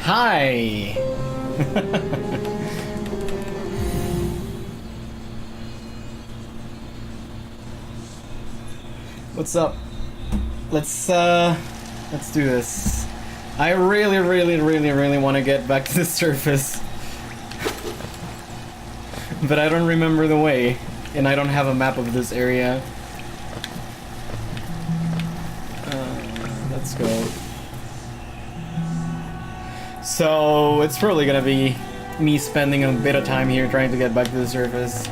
Hi! What's up? Let's do this. I really want to get back to the surface. But I don't remember the way, and I don't have a map of this area. Let's go. So it's probably gonna be me spending a bit of time here trying to get back to the surface.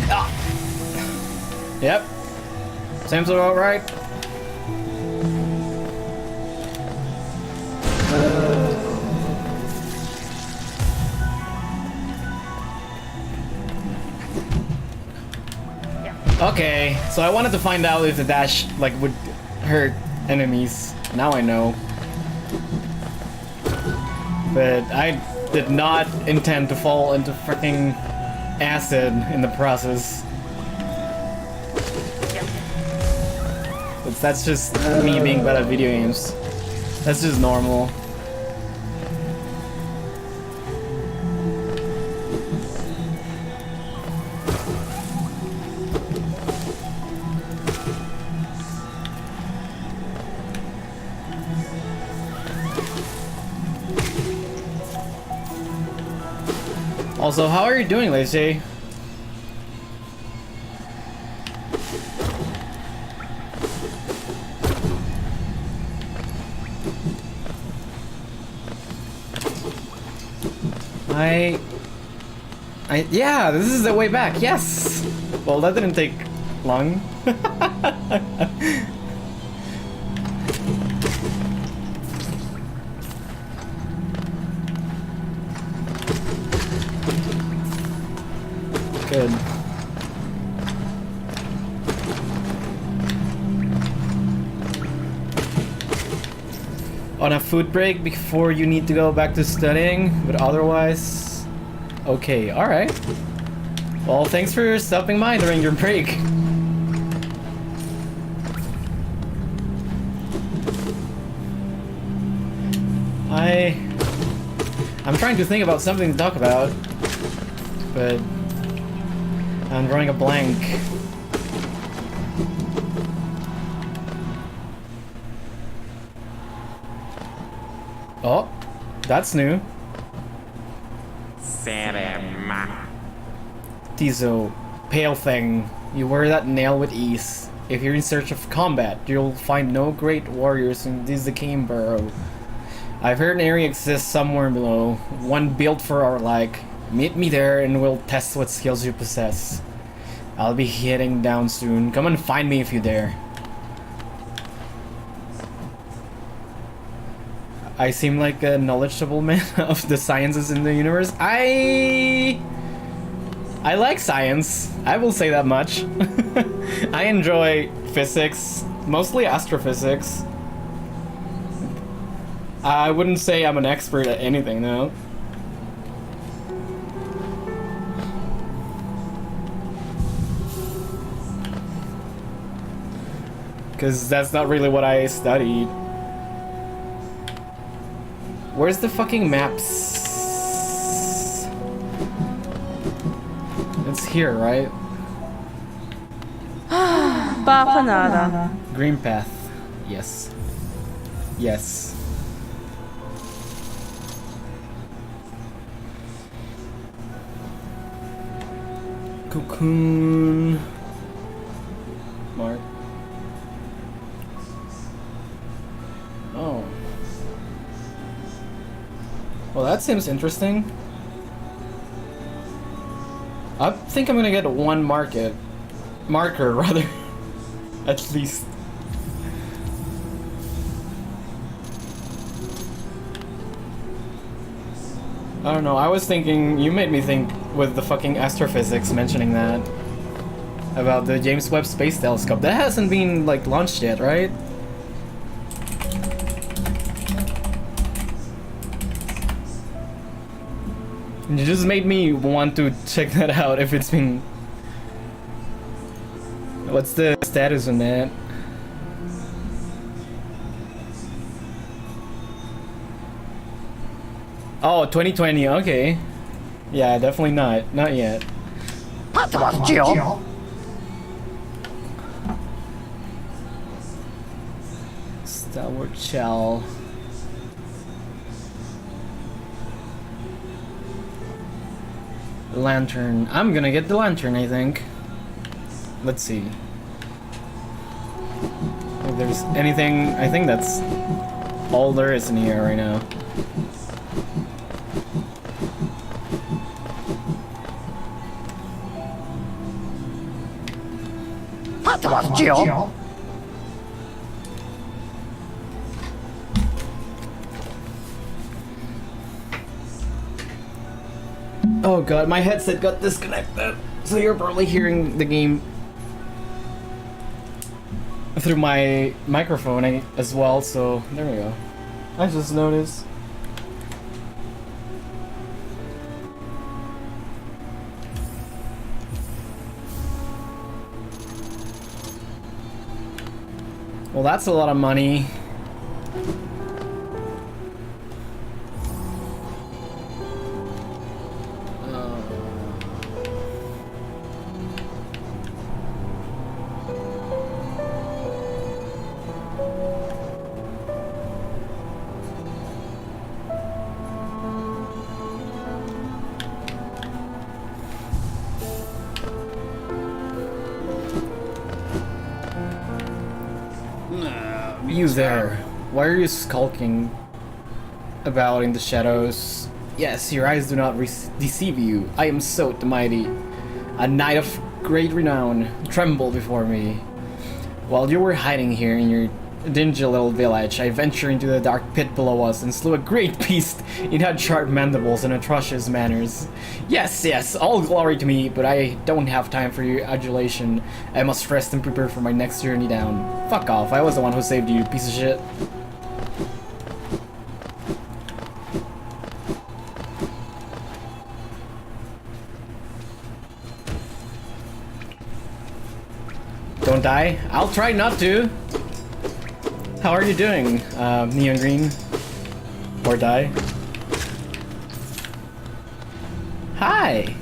Ah. Yep. Seems about right. Okay, so I wanted to find out if the dash like would hurt enemies. Now I know. But I did not intend to fall into freaking acid in the process. But that's just me being bad at video games. That's just normal. Also, how are you doing, Lacey? Yeah, this is the way back, yes! Well, that didn't take long. Good. On a food break before you need to go back to studying, but otherwise... Okay, alright. Well, thanks for stopping by during your break. I'm trying to think about something to talk about, but I'm drawing a blank. Oh, that's new. Tizo, pale thing. You wear that nail with ease. If you're in search of combat, you'll find no great warriors in this decaying burrow. I've heard an area exists somewhere below, one built for our like. Meet me there and we'll test what skills you possess. I'll be heading down soon. Come and find me if you dare. I seem like a knowledgeable man of the sciences in the universe. I like science. I will say that much. I enjoy physics, mostly astrophysics. I wouldn't say I'm an expert at anything, though. Because that's not really what I studied. Where's the fucking maps? It's here, right? Bapanada. Green path. Yes. Yes. Cocoon. Mark. Oh. Well, that seems interesting. I think I'm gonna get one marker rather. At least. I don't know, I was thinking, you made me think with the fucking astrophysics mentioning that. About the James Webb Space Telescope. That hasn't been, like, launched yet, right? You just made me want to check that out if it's been... What's the status on that? Oh, 2020, okay. Yeah, definitely not. Not yet. Stalwart Shell. Lantern. I'm gonna get the lantern, I think. Let's see. If there's anything, I think that's all there is in here right now. Oh god, my headset got disconnected, so you're probably hearing the game through my microphone as well, so there we go. I just noticed. Well, that's a lot of money. You there. Why are you skulking about in the shadows? Yes, your eyes do not deceive you. I am so the mighty, a knight of great renown. Tremble before me. While you were hiding here in your dingy little village, I ventured into the dark pit below us and slew a great beast. It had sharp mandibles and atrocious manners. Yes, all glory to me, but I don't have time for your adulation. I must rest and prepare for my next journey down. Fuck off, I was the one who saved you, piece of shit. Don't die? I'll try not to. How are you doing, Neon Green? Or die? Hi!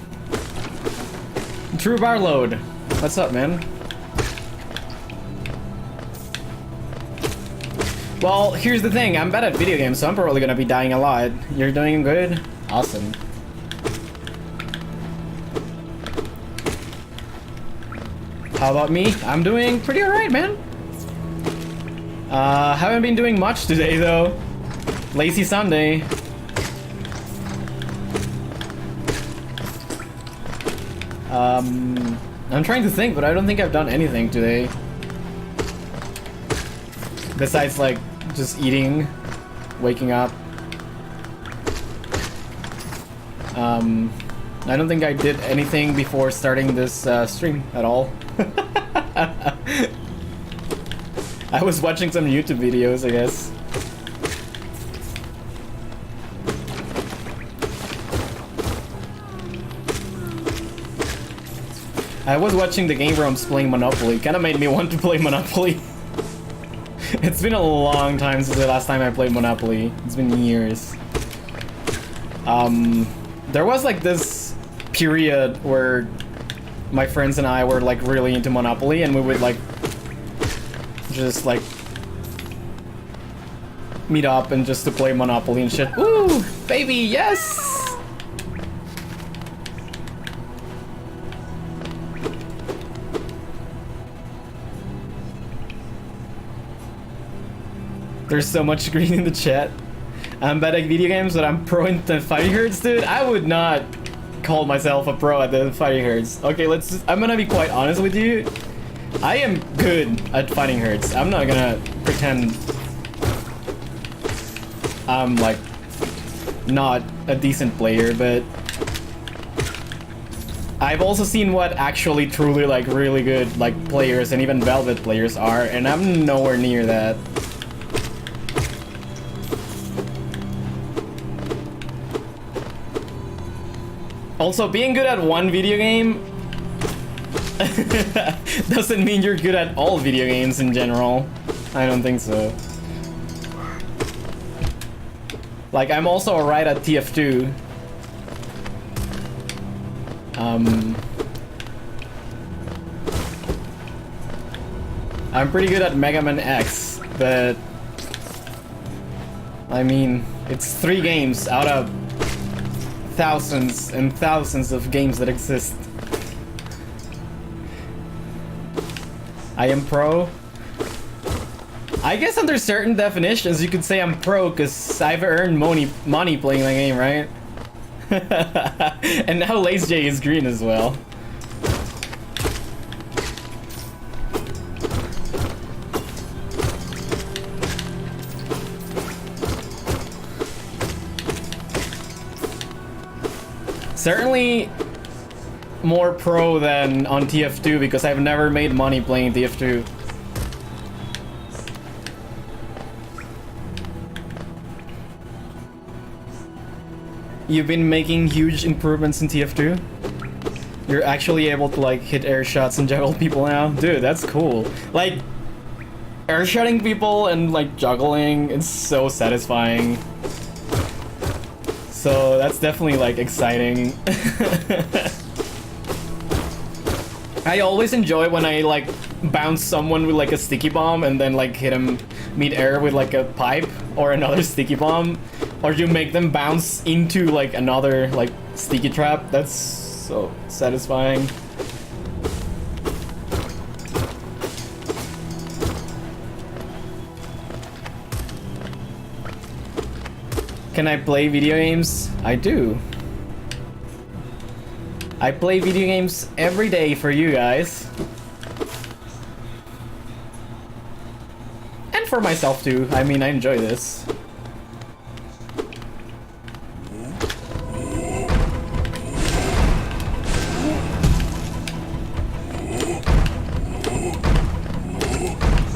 True Barload. What's up, man? Well, here's the thing. I'm bad at video games, so I'm probably gonna be dying a lot. You're doing good? Awesome. How about me? I'm doing pretty alright, man. Haven't been doing much today, though. Lazy Sunday. I'm trying to think, but I don't think I've done anything today. Besides, like, just eating, waking up. I don't think I did anything before starting this stream at all. I was watching some YouTube videos, I guess. I was watching the Game Grumps playing Monopoly. Kinda made me want to play Monopoly. It's been a long time since the last time I played Monopoly. It's been years. There was like this period where my friends and I were like really into Monopoly, and we would like just like meet up and just to play Monopoly and shit. Ooh, baby, yes! There's so much green in the chat. I'm bad at video games, but I'm pro in the fighting herds, dude. I would not call myself a pro at the fighting herds. Okay, I'm gonna be quite honest with you. I am good at fighting herds. I'm not gonna pretend I'm like not a decent player, but I've also seen what actually truly like really good like players and even Velvet players are, and I'm nowhere near that. Also, being good at one video game doesn't mean you're good at all video games in general. I don't think so. Like, I'm also alright at TF2. I'm pretty good at Mega Man X, but I mean, it's 3 games out of thousands and thousands of games that exist. I am pro. I guess under certain definitions you could say I'm pro because I've earned money playing the game, right? And now Lace J is green as well. Certainly more pro than on TF2 because I've never made money playing TF2. You've been making huge improvements in TF2? You're actually able to like hit air shots and juggle people now? Dude, that's cool. Like, air shotting people and like juggling, it's so satisfying. So that's definitely like exciting. I always enjoy when I like bounce someone with like a sticky bomb and then like hit him mid-air with like a pipe or another sticky bomb, or you make them bounce into like another like sticky trap. That's so satisfying. Can I play video games? I do. I play video games every day for you guys. And for myself too. I mean, I enjoy this.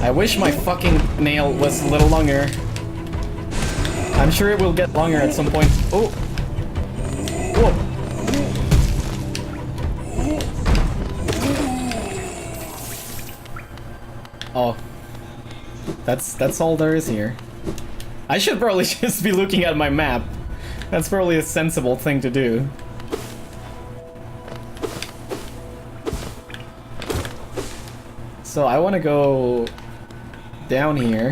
I wish my fucking nail was a little longer. I'm sure it will get longer at some point. Oh! Whoa! Oh. That's all there is here. I should probably just be looking at my map. That's probably a sensible thing to do. So I want to go down here.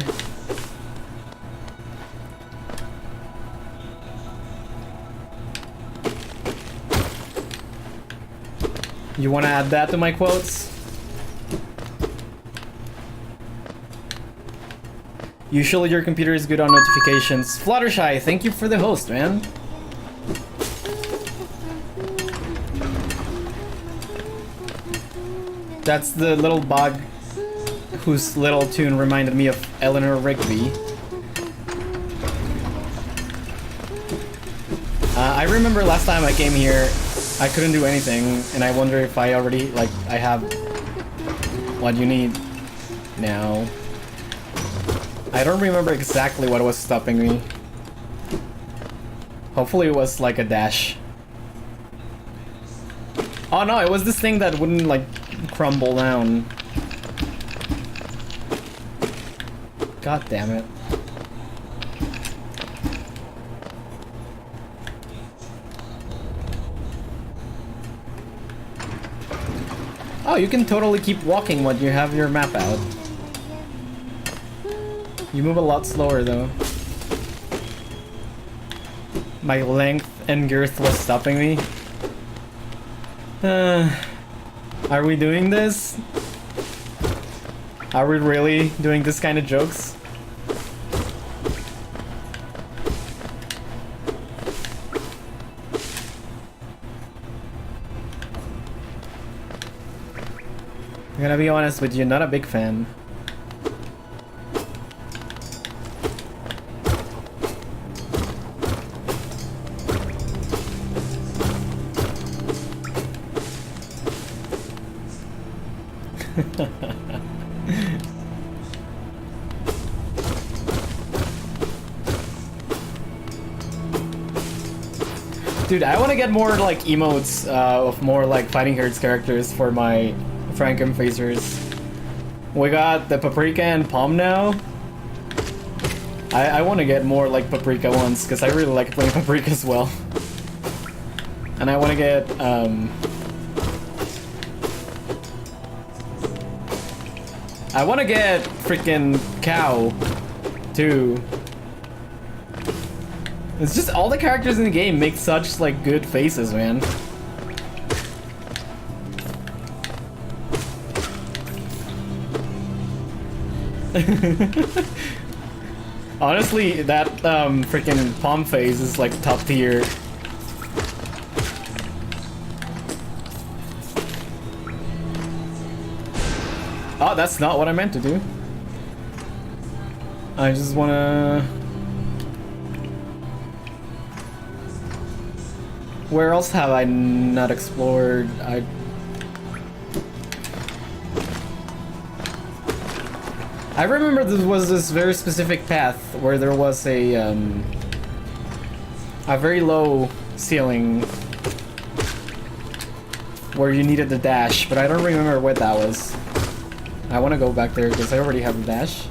You want to add that to my quotes? Usually your computer is good on notifications. Fluttershy, thank you for the host, man. That's the little bug whose little tune reminded me of Eleanor Rigby. I remember last time I came here, I couldn't do anything, and I wonder if I already, like, I have what you need now. I don't remember exactly what was stopping me. Hopefully it was like a dash. Oh no, it was this thing that wouldn't like crumble down. God damn it. Oh, you can totally keep walking when you have your map out. You move a lot slower though. My length and girth was stopping me. Are we doing this? Are we really doing this kind of jokes? I'm gonna be honest with you, not a big fan. Dude, I want to get more like emotes of more like Fighting Herds characters for my Franken phasers. We got the Paprika and Palm now. I want to get more like Paprika ones because I really like playing Paprika as well. And I want to get freaking Cow too. It's just all the characters in the game make such like good faces, man. Honestly, that freaking palm face is like top tier. Oh, that's not what I meant to do. I just wanna... Where else have I not explored? I remember there was this very specific path where there was a very low ceiling where you needed the dash, but I don't remember what that was. I want to go back there because I already have the dash.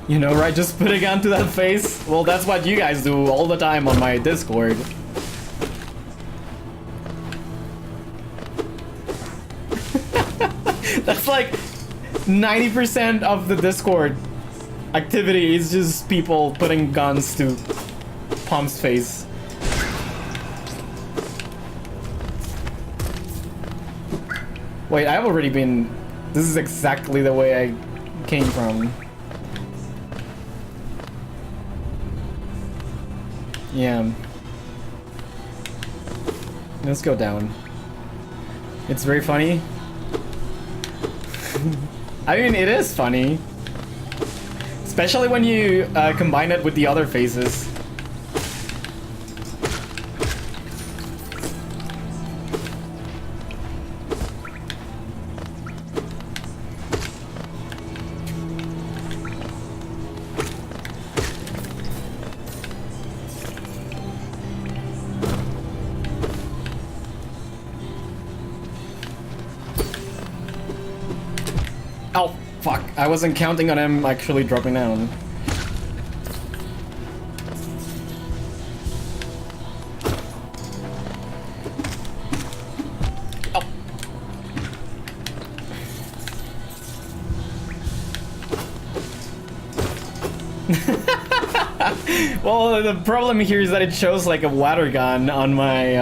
You know, right? Just putting onto that face. Well, that's what you guys do all the time on my Discord. That's like 90% of the Discord activity is just people putting guns to Pump's face. Wait, I've already been... This is exactly the way I came from. Yeah. Let's go down. It's very funny. I mean, it is funny. Especially when you combine it with the other faces. Oh, fuck. I wasn't counting on him actually dropping down. Oh. Well, the problem here is that it shows like a water gun on my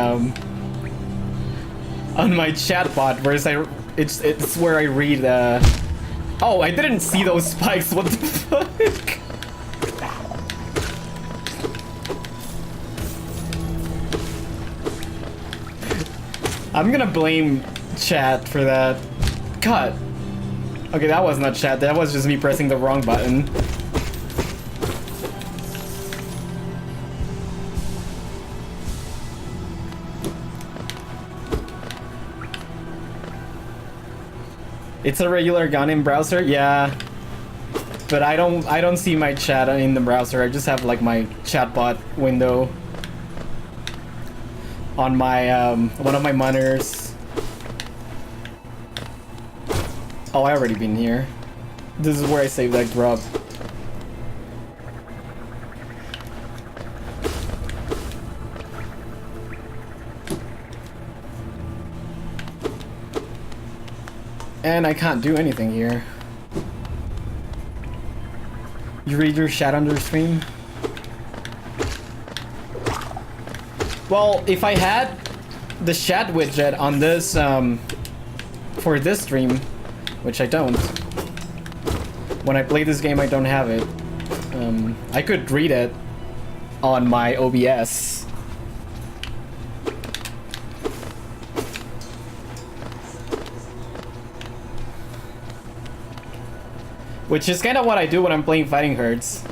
chat bot, whereas it's where I read Oh, I didn't see those spikes. What the fuck? I'm gonna blame chat for that. Cut. Okay, that was not chat. That was just me pressing the wrong button. It's a regular gun in browser, yeah. But I don't see my chat in the browser. I just have like my chatbot window on my one of my monitors. Oh, I already been here. This is where I saved that grub. And I can't do anything here. You read your chat under stream? Well, if I had the chat widget on this, for this stream, which I don't. When I play this game, I don't have it. I could read it on my OBS. Which is kind of what I do when I'm playing fighting herds.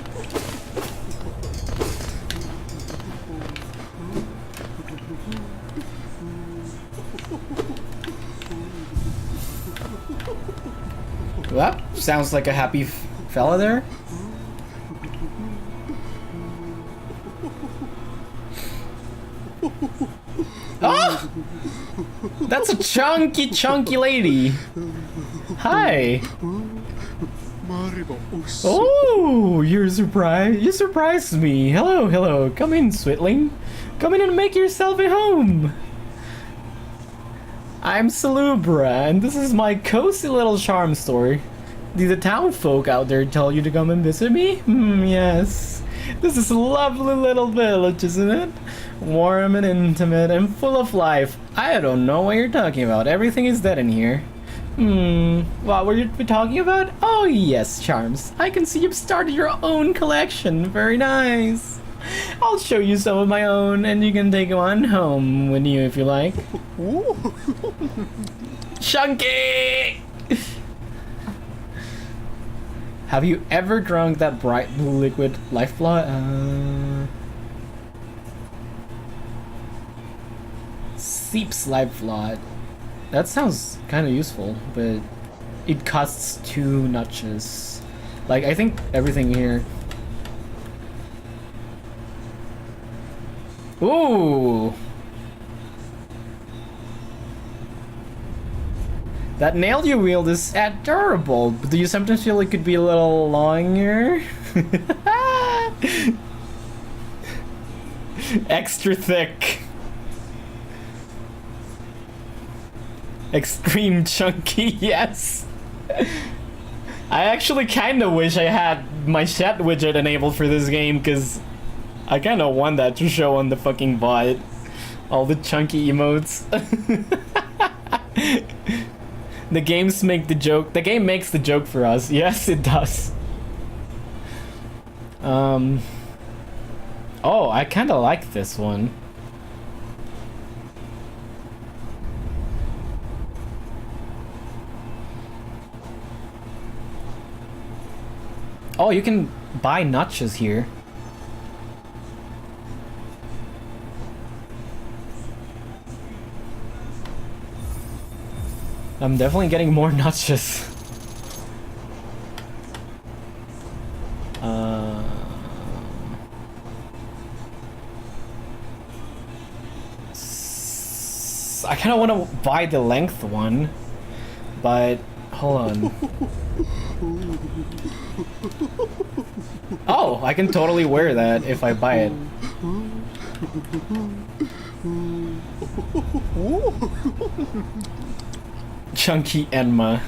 Well, sounds like a happy fella there. Oh! That's a chunky lady. Hi. Oh, you're surprised. You surprised me. Hello. Come in, Sweetling. Come in and make yourself at home. I'm Salubra, and this is my cozy little charm store. Did the town folk out there tell you to come and visit me? Yes. This is a lovely little village, isn't it? Warm and intimate and full of life. I don't know what you're talking about. Everything is dead in here. What were you talking about? Oh yes, charms. I can see you've started your own collection. Very nice. I'll show you some of my own, and you can take one home with you if you like. Chunky! Have you ever drunk that bright blue liquid lifeblood? Seeps lifeblood. That sounds kind of useful, but it costs 2 notches. Like, I think everything here. Ooh! That nail you wield is adorable, but do you sometimes feel it could be a little longer? Extra thick. Extreme chunky, yes. I actually kind of wish I had my chat widget enabled for this game, because I kind of want that to show on the fucking bot. All the chunky emotes. The games make the joke. The game makes the joke for us. Yes, it does. Oh, I kind of like this one. Oh, you can buy notches here. I'm definitely getting more notches. I kind of want to buy the length one, but hold on. Oh, I can totally wear that if I buy it. Chunky Enma.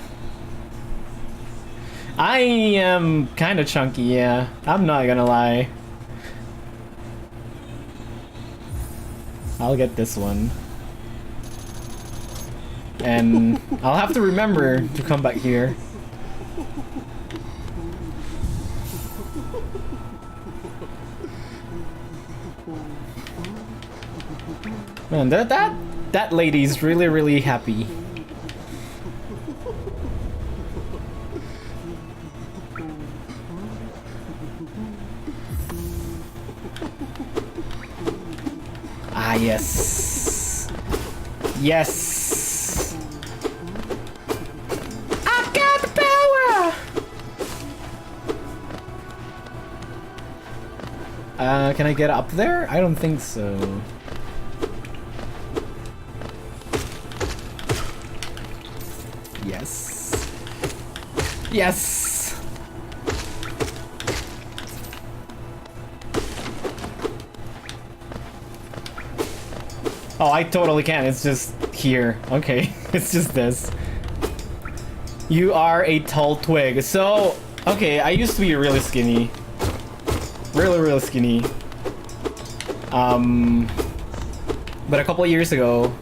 I am kind of chunky, yeah. I'm not gonna lie. I'll get this one. And I'll have to remember to come back here. Man, that lady's really happy. Ah, yes. Yes. I've got the power. Can I get up there? I don't think so. Yes. Yes. Oh, I totally can. It's just here. Okay, it's just this. You are a tall twig. So, okay, I used to be really skinny. Really skinny. But a couple of years ago,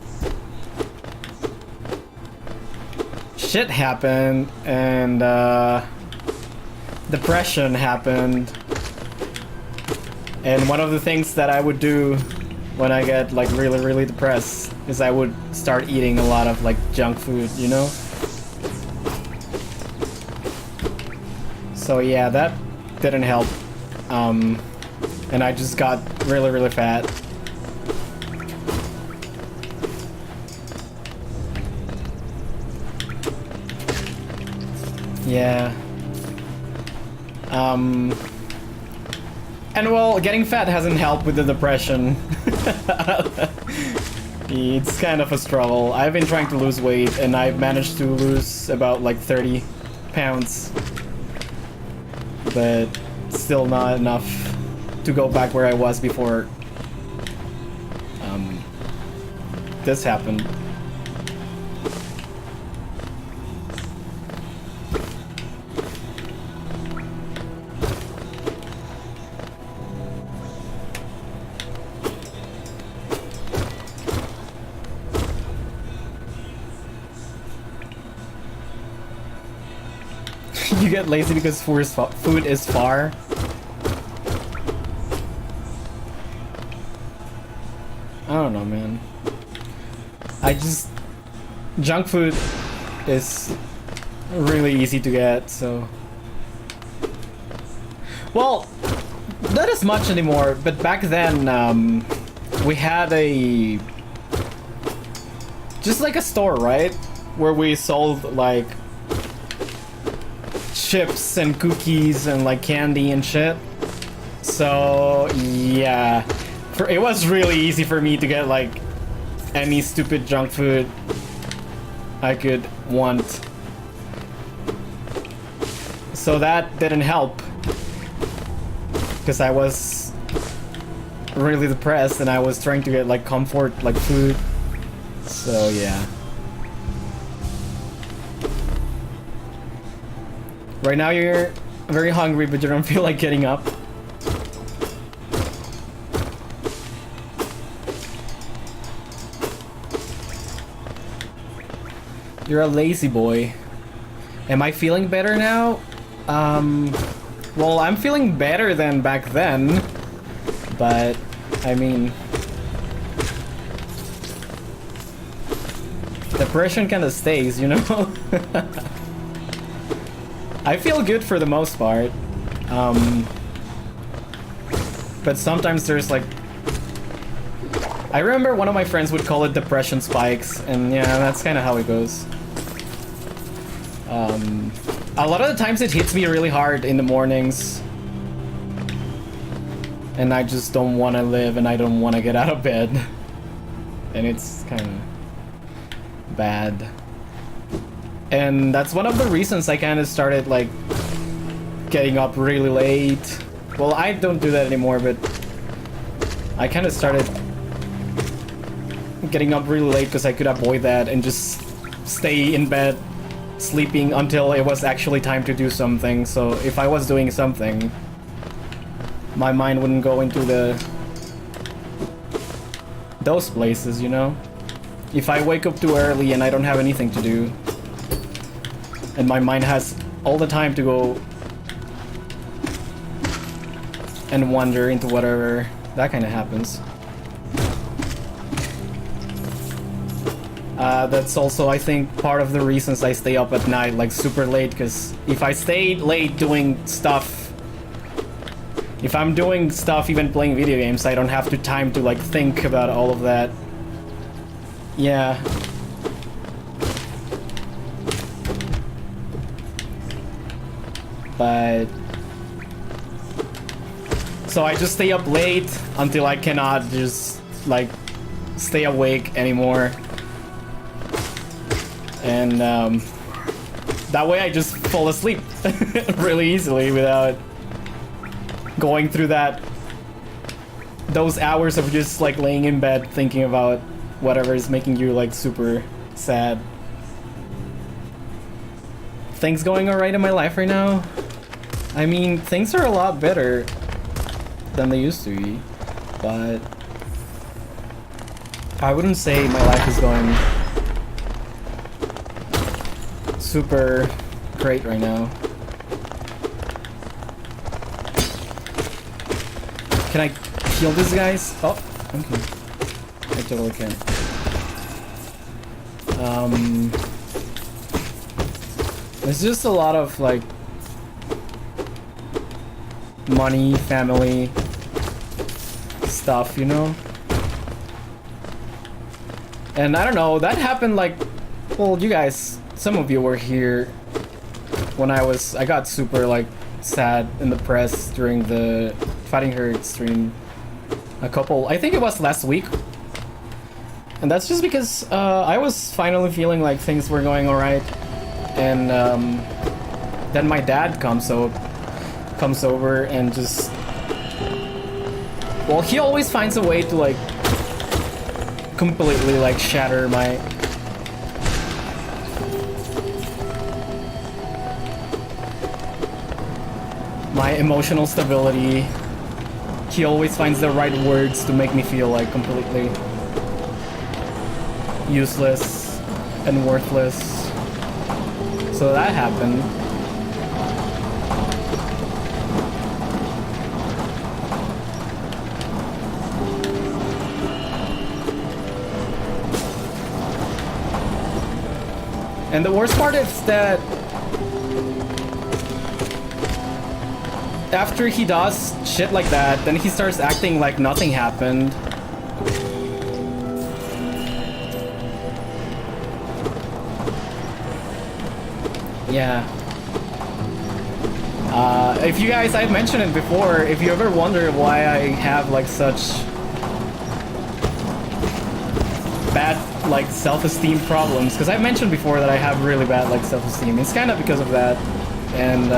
shit happened, and depression happened, And one of the things that I would do when I get like really, really depressed is I would start eating a lot of like junk food, you know? So yeah, that didn't help. And I just got really, really fat. Yeah. And well, getting fat hasn't helped with the depression. It's kind of a struggle. I've been trying to lose weight and I've managed to lose about like 30 pounds. But still not enough to go back where I was before this happened. You get lazy because food is far. I don't know, man. Junk food is really easy to get, so. Well, not as much anymore, but back then, we had just like a store, right? Where we sold like chips and cookies and like candy and shit. So yeah, it was really easy for me to get like any stupid junk food I could want. So that didn't help because I was really depressed and I was trying to get like comfort, like food. So yeah. Right now you're very hungry, but you don't feel like getting up. You're a lazy boy. Am I feeling better now? Well, I'm feeling better than back then, but I mean, depression kind of stays, you know? I feel good for the most part, but sometimes there's like, I remember one of my friends would call it depression spikes, and yeah, that's kind of how it goes. A lot of the times it hits me really hard in the mornings, and I just don't want to live and I don't want to get out of bed, and it's kind of bad. And that's one of the reasons I kind of started like getting up really late. Well, I don't do that anymore, but I kind of started getting up really late because I could avoid that and just stay in bed sleeping until it was actually time to do something. So if I was doing something, my mind wouldn't go into those places, you know? If I wake up too early and I don't have anything to do, and my mind has all the time to go and wander into whatever, that kind of happens. That's also, I think, part of the reasons I stay up at night, like super late, because if I stay late doing stuff, if I'm doing stuff, even playing video games, I don't have the time to like think about all of that. Yeah. But so I just stay up late until I cannot just like stay awake anymore, and that way I just fall asleep really easily without going through those hours of just like laying in bed thinking about whatever is making you like super sad. Things going alright in my life right now? I mean, things are a lot better than they used to be, but I wouldn't say my life is going super great right now. Can I kill these guys? Oh, okay. I totally can. There's just a lot of like money, family stuff, you know? And I don't know, that happened like, well, you guys, some of you were here when I got super like sad and depressed during the Fighting Herd stream I think it was last week. And that's just because I was finally feeling like things were going alright. And then my dad comes over and just, well, he always finds a way to like completely like shatter my emotional stability. He always finds the right words to make me feel like completely useless and worthless. So that happened. And the worst part is that after he does shit like that, then he starts acting like nothing happened. Yeah. If you guys, I've mentioned it before, if you ever wonder why I have like such bad like self-esteem problems, because I've mentioned before that I have really bad like self-esteem, it's kind of because of that. And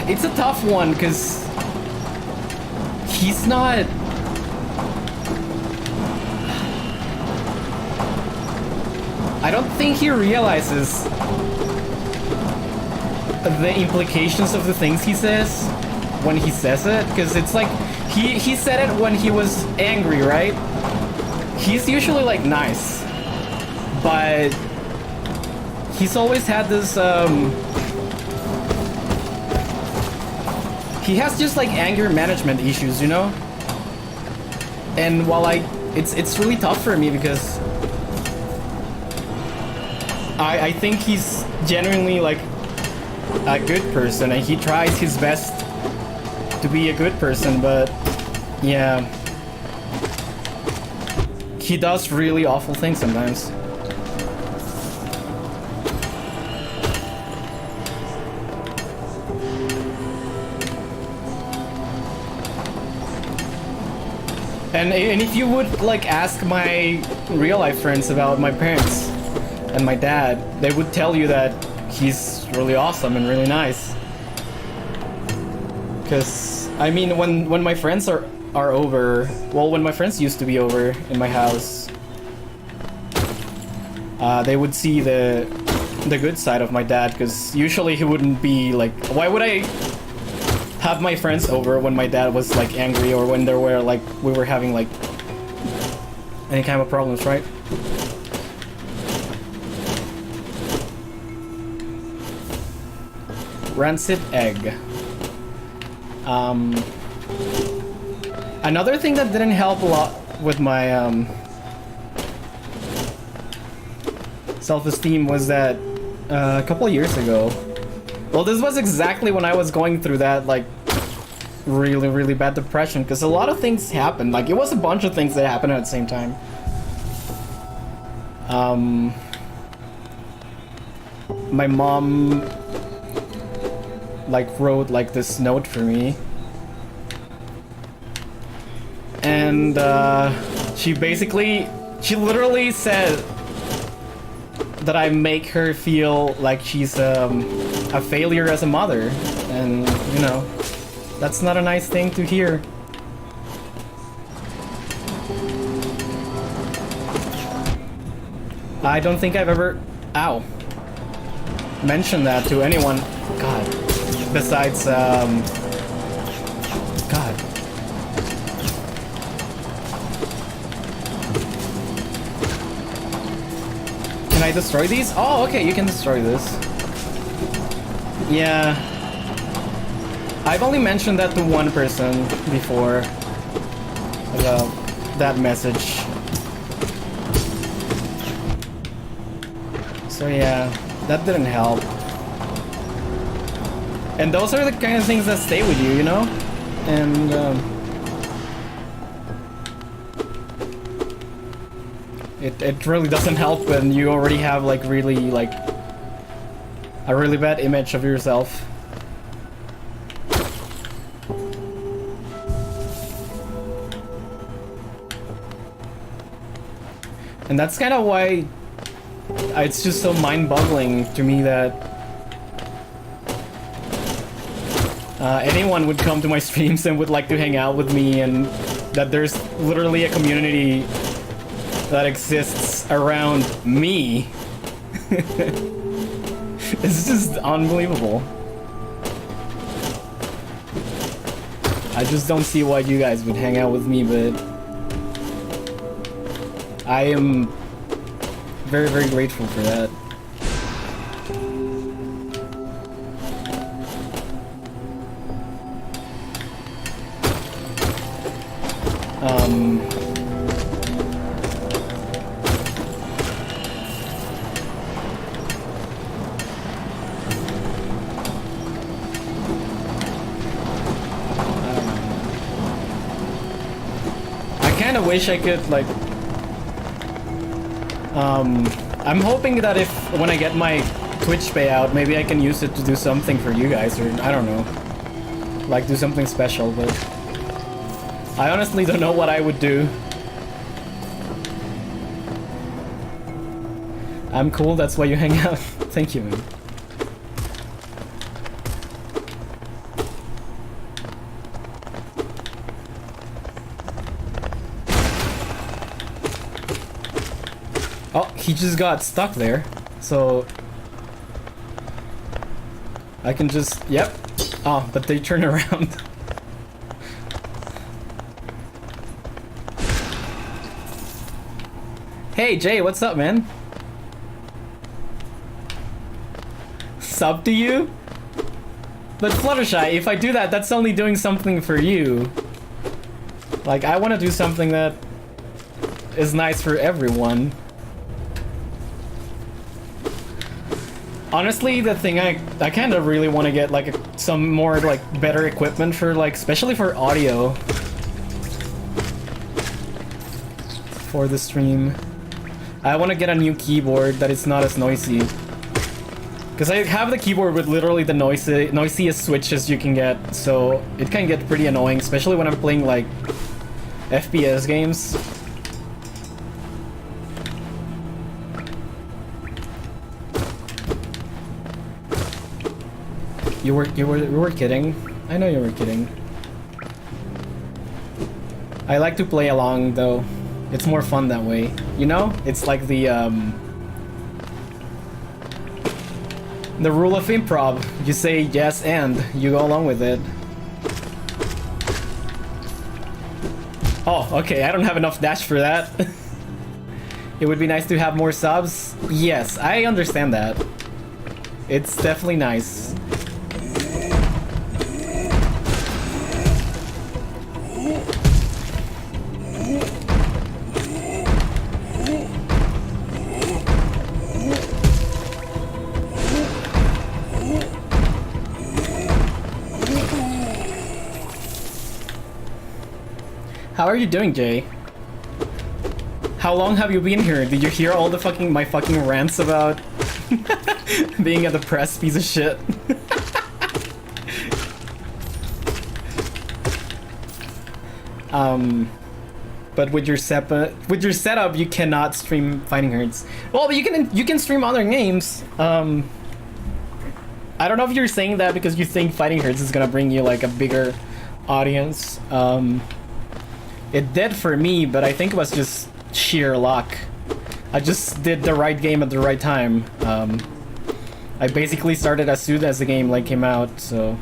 it's a tough one because he's not. I don't think he realizes the implications of the things he says when he says it, because it's like he said it when he was angry, right? He's usually like nice, but he's always had this he has just like anger management issues, you know? And while it's really tough for me because I think he's genuinely like a good person and he tries his best to be a good person, but yeah, he does really awful things sometimes. And if you would like ask my real life friends about my parents and my dad, they would tell you that he's really awesome and really nice. Because I mean, when my friends are over, well, when my friends used to be over in my house, they would see the good side of my dad. Because usually he wouldn't be like, why would I have my friends over when my dad was like angry or when there were like we were having like any kind of problems, right? Rancid egg. Another thing that didn't help a lot with my self-esteem was that a couple of years ago, well, this was exactly when I was going through that like really bad depression, because a lot of things happened. Like it was a bunch of things that happened at the same time. My mom like wrote like this note for me, and she literally said that I make her feel like she's a failure as a mother, and you know, that's not a nice thing to hear. I don't think I've ever mentioned that to anyone. God. Besides, God. Can I destroy these? Oh, okay, you can destroy this. Yeah. I've only mentioned that to one person before about that message. So yeah, that didn't help. And those are the kind of things that stay with you, you know? And it really doesn't help when you already have like really like a really bad image of yourself. And that's kind of why it's just so mind-boggling to me that anyone would come to my streams and would like to hang out with me, and that there's literally a community that exists around me. It's just unbelievable. I just don't see why you guys would hang out with me, but I am very, very grateful for that. I kind of wish I could like I'm hoping that if when I get my Twitch payout, maybe I can use it to do something for you guys, or I don't know, like do something special, but I honestly don't know what I would do. I'm cool, that's why you hang out. Thank you, man. Oh, he just got stuck there, so I can just, yep. Oh, but they turn around. Hey, Jay, what's up, man? Sub to you? But Fluttershy, if I do that, that's only doing something for you. Like, I want to do something that is nice for everyone. Honestly, the thing I kind of really want to get like some more like better equipment for like, especially for audio for the stream. I want to get a new keyboard that is not as noisy, because I have the keyboard with literally the noisiest switches you can get, so it can get pretty annoying, especially when I'm playing like FPS games. You were kidding. I know you were kidding. I like to play along though. It's more fun that way. You know? It's like the rule of improv. You say yes and you go along with it. Oh, okay, I don't have enough dash for that. It would be nice to have more subs. Yes, I understand that. It's definitely nice. How are you doing, Jay? How long have you been here? Did you hear all the my fucking rants about being a depressed piece of shit? But with your setup, you cannot stream Fighting Herds. Well, you can stream other games. I don't know if you're saying that because you think Fighting Herds is gonna bring you like a bigger audience. It did for me, but I think it was just sheer luck. I just did the right game at the right time. I basically started as soon as the game like came out, so,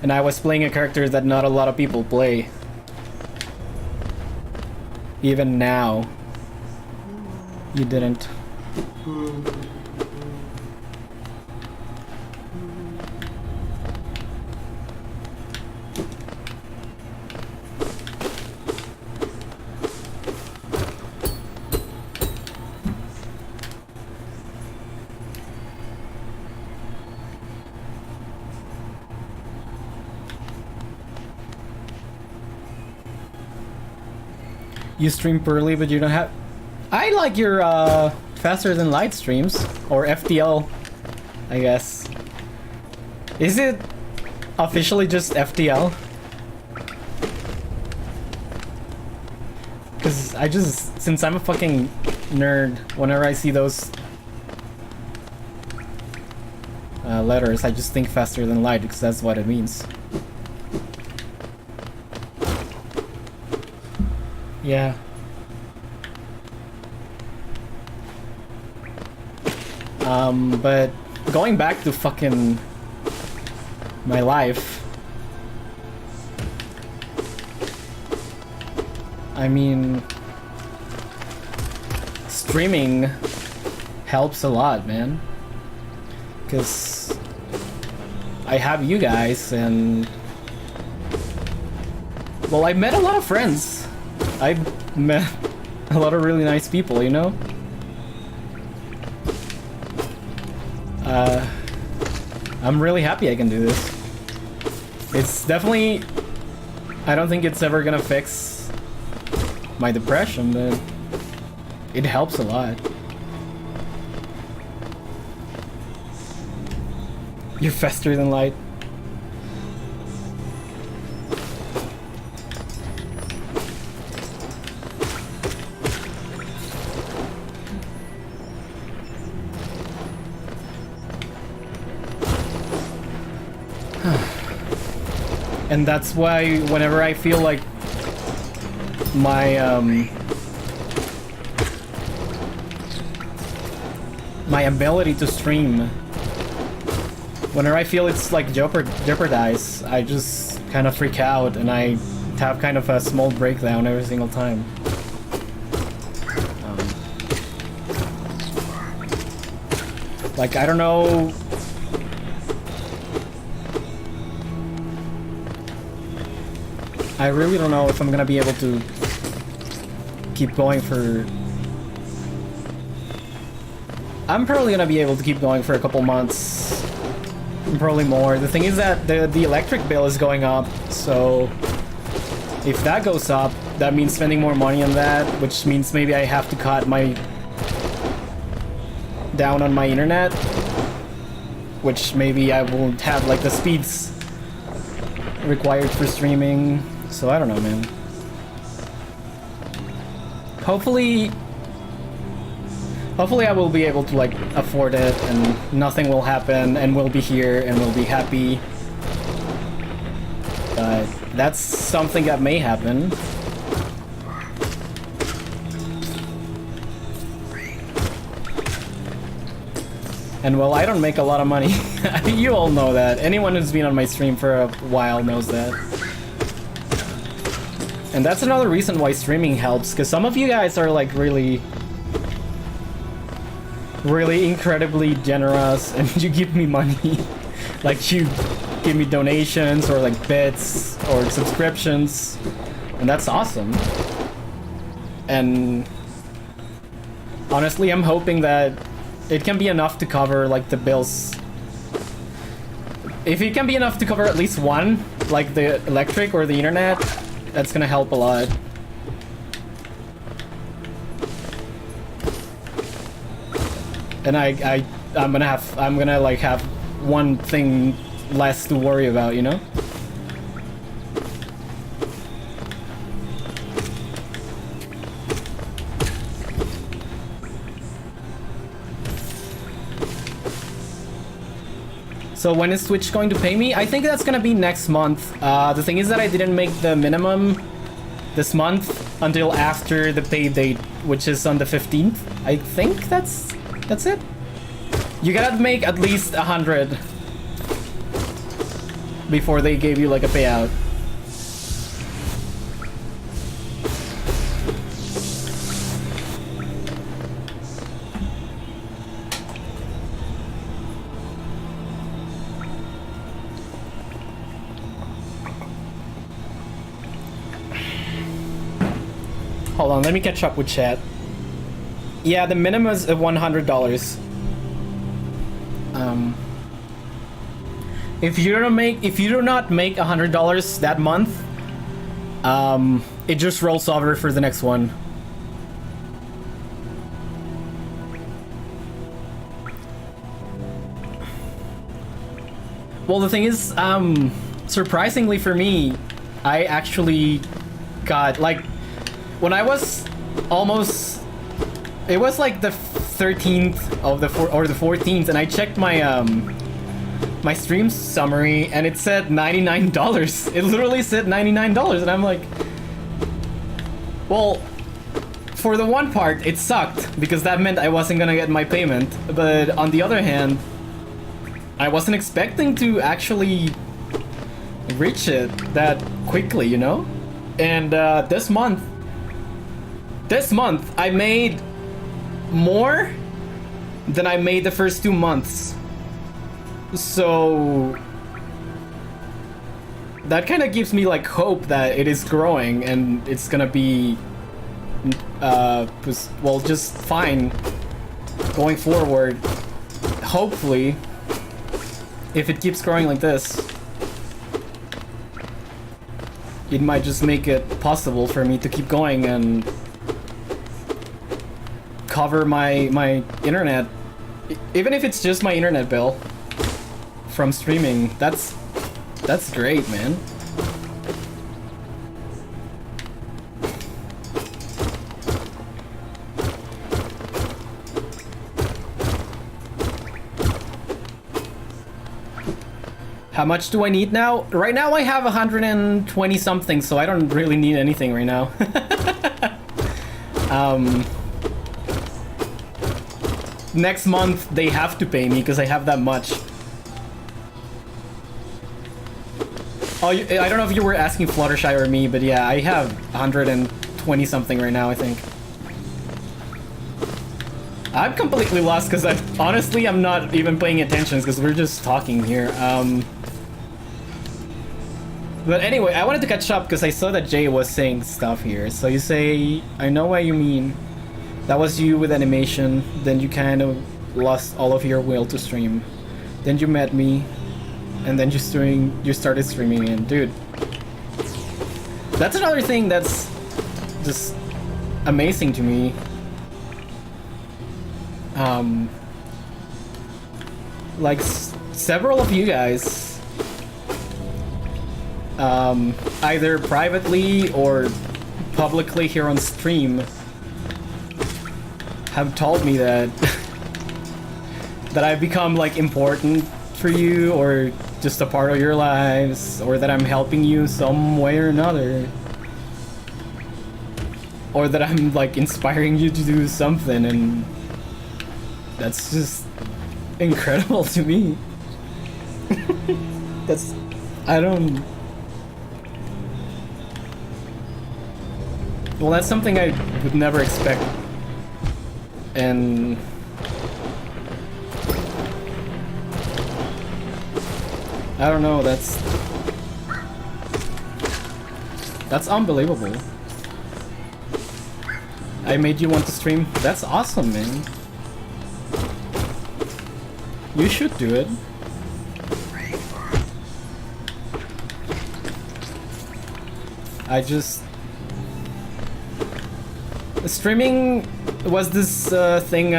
and I was playing a character that not a lot of people play. Even now, you didn't. You stream poorly, but you don't have... I like your faster than light streams. Or FTL, I guess. Is it officially just FTL? Because I just... Since I'm a fucking nerd, whenever I see those letters, I just think faster than light, because that's what it means. Yeah. But going back to fucking my life, I mean, streaming helps a lot, man. Because I have you guys, and well, I met a lot of friends. I met a lot of really nice people, you know? I'm really happy I can do this. It's definitely... I don't think it's ever gonna fix my depression, but it helps a lot. You're faster than light. And that's why whenever I feel like my my ability to stream, whenever I feel it's like jeopardized, I just kind of freak out and I have kind of a small breakdown every single time. Like, I don't know. I really don't know if I'm gonna be able to keep going for... I'm probably gonna be able to keep going for a couple months. Probably more. The thing is that the electric bill is going up, so if that goes up, that means spending more money on that, which means maybe I have to cut down on my internet, which maybe I won't have like the speeds required for streaming. So I don't know, man. Hopefully I will be able to like afford it and nothing will happen and we'll be here and we'll be happy. But that's something that may happen. And well, I don't make a lot of money. You all know that. Anyone who's been on my stream for a while knows that. And that's another reason why streaming helps, because some of you guys are like really incredibly generous and you give me money. Like you give me donations or like bits or subscriptions, and that's awesome. And honestly, I'm hoping that it can be enough to cover like the bills. If it can be enough to cover at least one, like the electric or the internet, that's gonna help a lot. And I'm gonna like have one thing less to worry about, you know? So when is Twitch going to pay me? I think that's gonna be next month. The thing is that I didn't make the minimum this month until after the pay date, which is on the 15th. I think that's it. You gotta make at least 100 before they gave you like a payout. Hold on, let me catch up with chat. Yeah, the minimum is $100. If you do not make $100 that month, it just rolls over for the next one. Well, the thing is, surprisingly for me, I actually got, like, when I was almost, it was like the 13th of the or the 14th, and I checked my my stream summary, and it said $99. It literally said $99, and I'm like, well, for the one part, it sucked because that meant I wasn't gonna get my payment. But on the other hand, I wasn't expecting to actually reach it that quickly, you know? And this month I made more than I made the first 2 months. So that kind of gives me like hope that it is growing and it's gonna be well, just fine going forward. Hopefully, if it keeps growing like this, it might just make it possible for me to keep going and cover my internet, even if it's just my internet bill from streaming. That's great, man. How much do I need now? Right now I have 120 something, so I don't really need anything right now. Next month they have to pay me because I have that much. Oh, I don't know if you were asking Fluttershy or me, but yeah, I have 120 something right now, I think. I'm completely lost because honestly I'm not even paying attention because we're just talking here. But anyway, I wanted to catch up because I saw that Jay was saying stuff here. So you say, I know what you mean. That was you with animation. Then you kind of lost all of your will to stream. Then you met me, and then you started streaming again, dude. That's another thing that's just amazing to me. Like several of you guys, either privately or publicly here on stream, have told me that that I've become like important for you, or just a part of your lives, or that I'm helping you some way or another, or that I'm like inspiring you to do something, and that's just incredible to me. Well, that's something I would never expect. And I don't know, that's unbelievable. I made you want to stream? That's awesome, man. You should do it. Streaming was this thing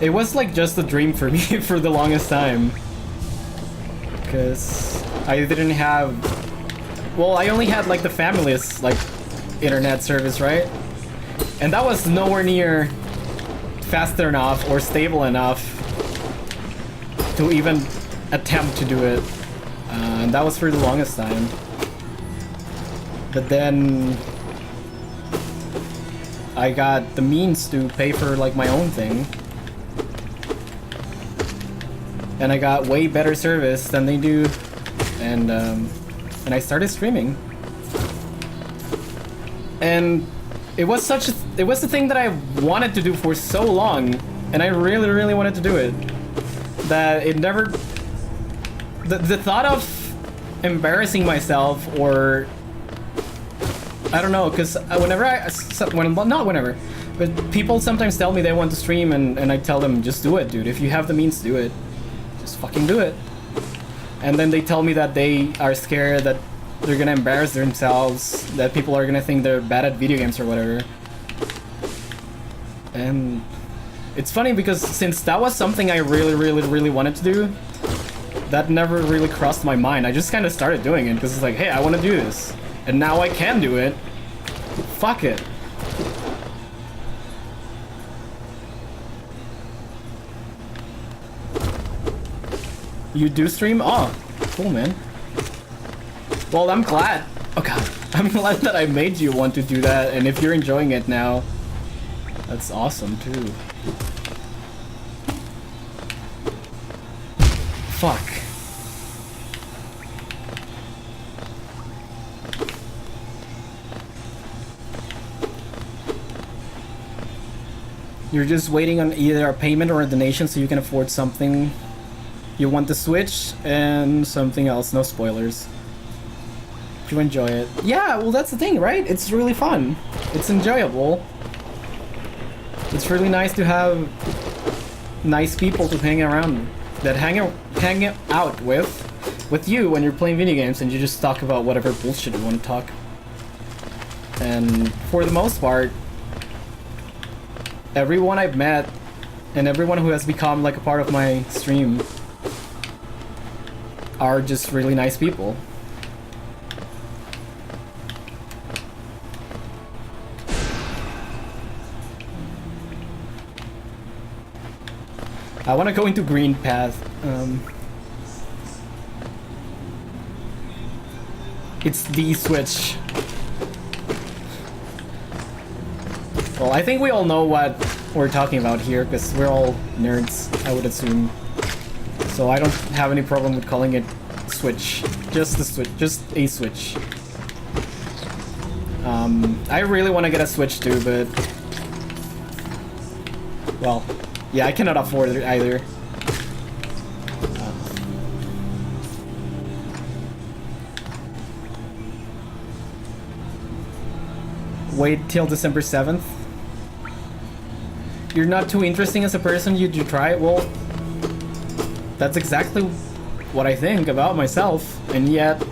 it was like just a dream for me for the longest time. Because I didn't have... Well, I only had like the family's like internet service, right? And that was nowhere near faster enough or stable enough to even attempt to do it. And that was for the longest time. But then I got the means to pay for like my own thing. And I got way better service than they do. And I started streaming. And it was the thing that I wanted to do for so long, and I really, really wanted to do it, that it never... The thought of embarrassing myself, or... I don't know, because not whenever, but people sometimes tell me they want to stream, and I tell them, just do it, dude. If you have the means to do it, just fucking do it. and then they tell me that they are scared that they're gonna embarrass themselves, that people are gonna think they're bad at video games or whatever. And it's funny because since that was something I really wanted to do, that never really crossed my mind. I just kind of started doing it because it's like, hey, I want to do this. And now I can do it. Fuck it. You do stream? Oh, cool, man. Well, I'm glad. Oh god. I'm glad that I made you want to do that, and if you're enjoying it now, that's awesome too. Fuck. You're just waiting on either a payment or a donation so you can afford something you want to Switch and something else. No spoilers. If you enjoy it. Yeah, well that's the thing, right? It's really fun. It's enjoyable. It's really nice to have nice people to hang around, that hang out with you when you're playing video games and you just talk about whatever bullshit you want to talk. And for the most part, everyone I've met and everyone who has become like a part of my stream are just really nice people. I want to go into green path. It's the Switch. Well, I think we all know what we're talking about here, because we're all nerds, I would assume. So I don't have any problem with calling it Switch. Just the Switch. Just a Switch. I really want to get a Switch too, but... well, yeah, I cannot afford it either. Wait till December 7th. You're not too interesting as a person, you try it? Well, that's exactly what I think about myself, and yet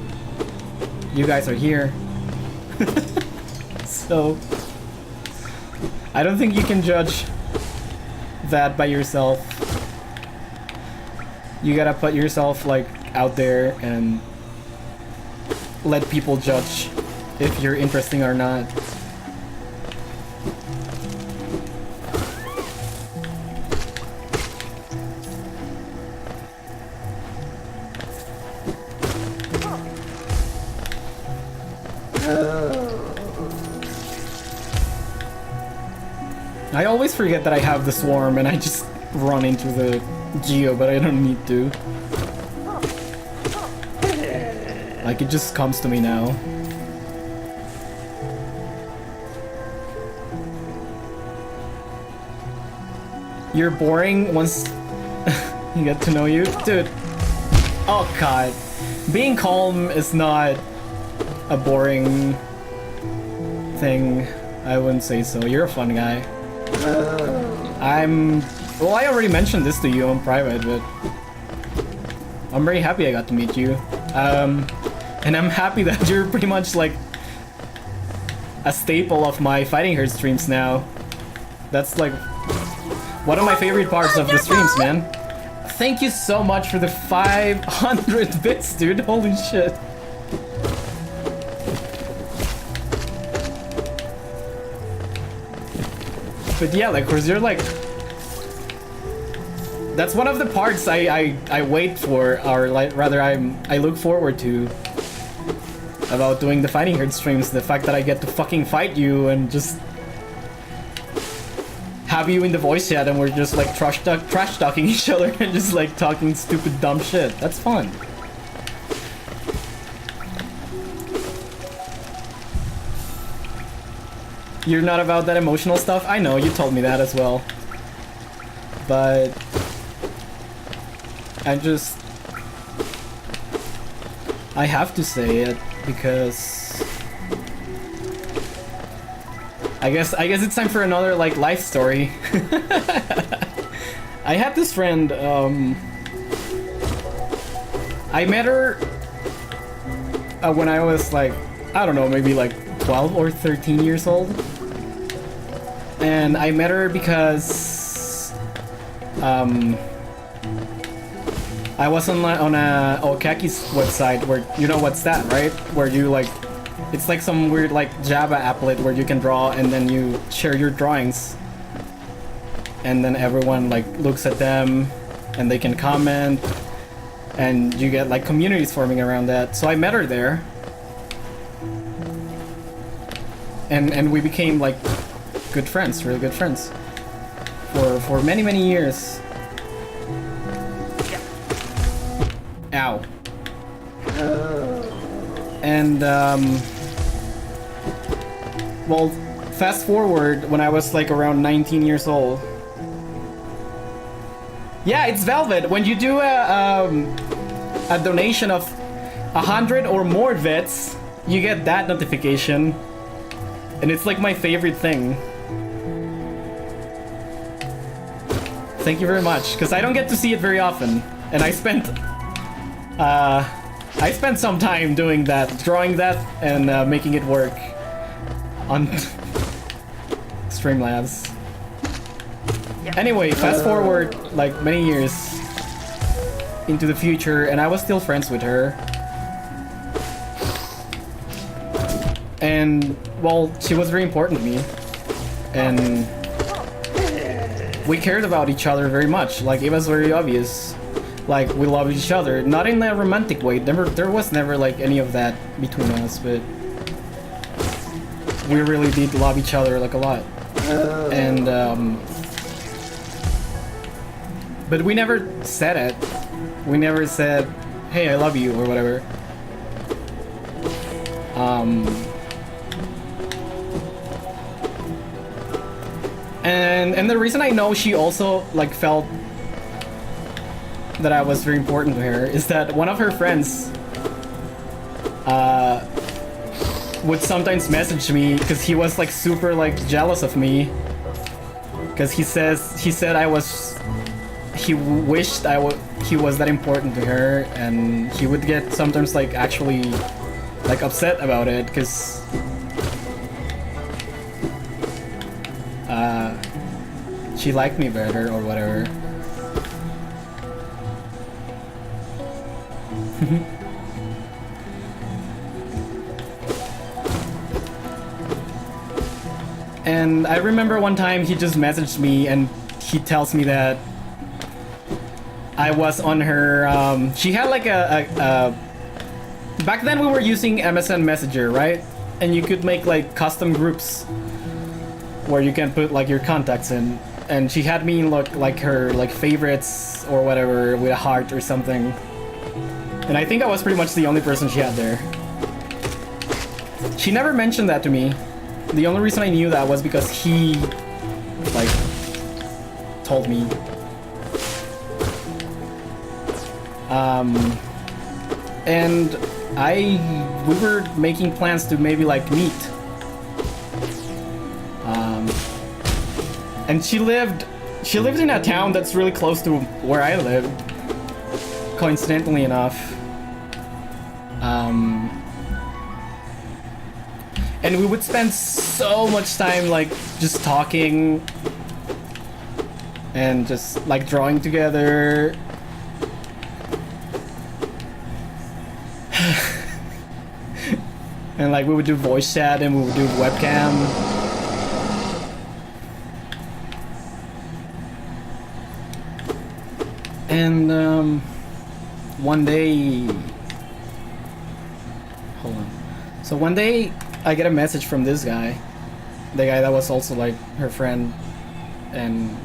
you guys are here. So I don't think you can judge that by yourself. You gotta put yourself like out there and let people judge if you're interesting or not. I always forget that I have the swarm and I just run into the Geo, but I don't need to. Like, it just comes to me now. You're boring once you get to know you? Dude. Oh god. Being calm is not a boring thing. I wouldn't say so. You're a fun guy. Well, I already mentioned this to you on private, but I'm very happy I got to meet you. And I'm happy that you're pretty much like a staple of my Fighting Herd streams now. That's like one of my favorite parts of the streams, man. Thank you so much for the 500 bits, dude. Holy shit. But yeah, like, cause you're like... that's one of the parts I wait for, or like, rather I look forward to about doing the Fighting Herd streams. The fact that I get to fucking fight you and just have you in the voice chat and we're just like trash talking each other and just like talking stupid dumb shit. That's fun. You're not about that emotional stuff? I know, you told me that as well. But... I have to say it, because... I guess it's time for another, like, life story. I had this friend, I met her when I was like, I don't know, maybe like 12 or 13 years old. And I met her because I was on a Okaki's website where, you know what's that, right? Where you like, it's like some weird like Java applet where you can draw and then you share your drawings. And then everyone like looks at them and they can comment and you get like communities forming around that. So I met her there. And we became like good friends, really good friends. For many, many years. Ow. And well, fast forward when I was like around 19 years old. Yeah, it's Velvet. When you do a donation of 100 or more vets, you get that notification. And it's like my favorite thing. Thank you very much, because I don't get to see it very often. And I spent some time doing that, drawing that, and making it work on Streamlabs. Anyway, fast forward like many years into the future, and I was still friends with her. And well, she was very important to me, and we cared about each other very much. Like, it was very obvious. Like, we loved each other, not in a romantic way. There was never like any of that between us, but we really did love each other like a lot. And but we never said it. We never said, "Hey, I love you" or whatever. And the reason I know she also like felt that I was very important to her is that one of her friends would sometimes message me because he was like super like jealous of me, because he said he wished he was that important to her, and he would get sometimes like actually like upset about it because she liked me better or whatever. And I remember one time he just messaged me and he tells me that I was on her, she had like back then we were using MSN Messenger, right? And you could make like custom groups where you can put like your contacts in. And she had me look like her like favorites or whatever with a heart or something. And I think I was pretty much the only person she had there. She never mentioned that to me. The only reason I knew that was because he like told me. And we were making plans to maybe like meet. And she lived in a town that's really close to where I live, coincidentally enough. And we would spend so much time like just talking and just like drawing together. And like we would do voice chat and we would do webcam. And one day, hold on. So one day I get a message from this guy, the guy that was also like her friend, and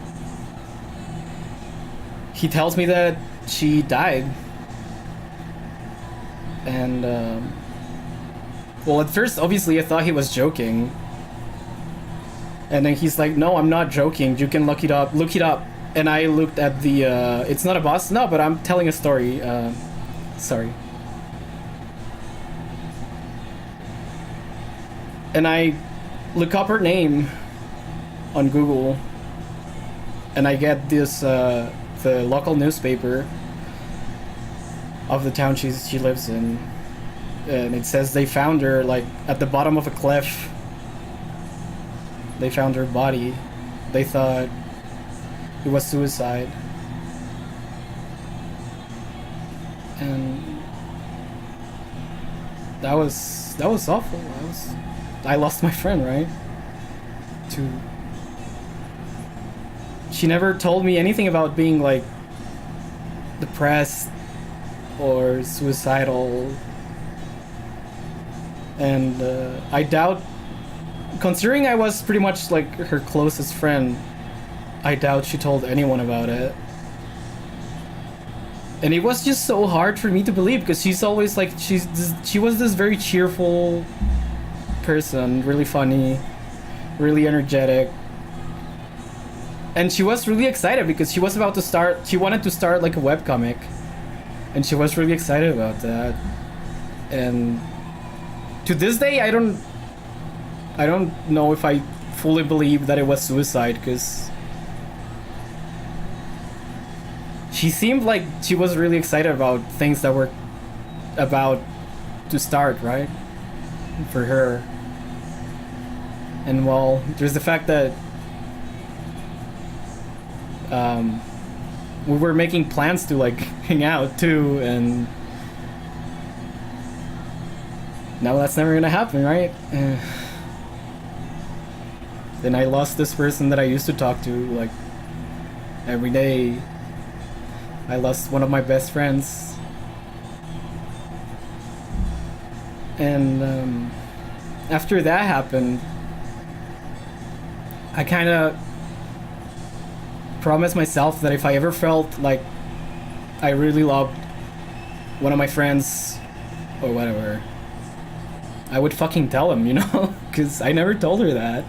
he tells me that she died. And well, at first obviously I thought he was joking, and then he's like, "No, I'm not joking. You can look it up. Look it up." And I looked at the, it's not a bus? No, but I'm telling a story. Sorry. And I look up her name on Google, and I get this, the local newspaper of the town she lives in, and it says they found her like at the bottom of a cliff. They found her body. They thought it was suicide. And that was awful. I lost my friend, right? She never told me anything about being like depressed or suicidal, and I doubt, considering I was pretty much like her closest friend, I doubt she told anyone about it. And it was just so hard for me to believe, because she's always like, she was this very cheerful person, really funny, really energetic. And she was really excited because she wanted to start like a webcomic. And she was really excited about that. And to this day, I don't know if I fully believe that it was suicide, because she seemed like she was really excited about things that were about to start, right? For her. And well, there's the fact that we were making plans to like hang out too, and now that's never gonna happen, right? Then I lost this person that I used to talk to like every day. I lost one of my best friends. And after that happened, I kind of promised myself that if I ever felt like I really loved one of my friends or whatever, I would fucking tell him, you know? Because I never told her that.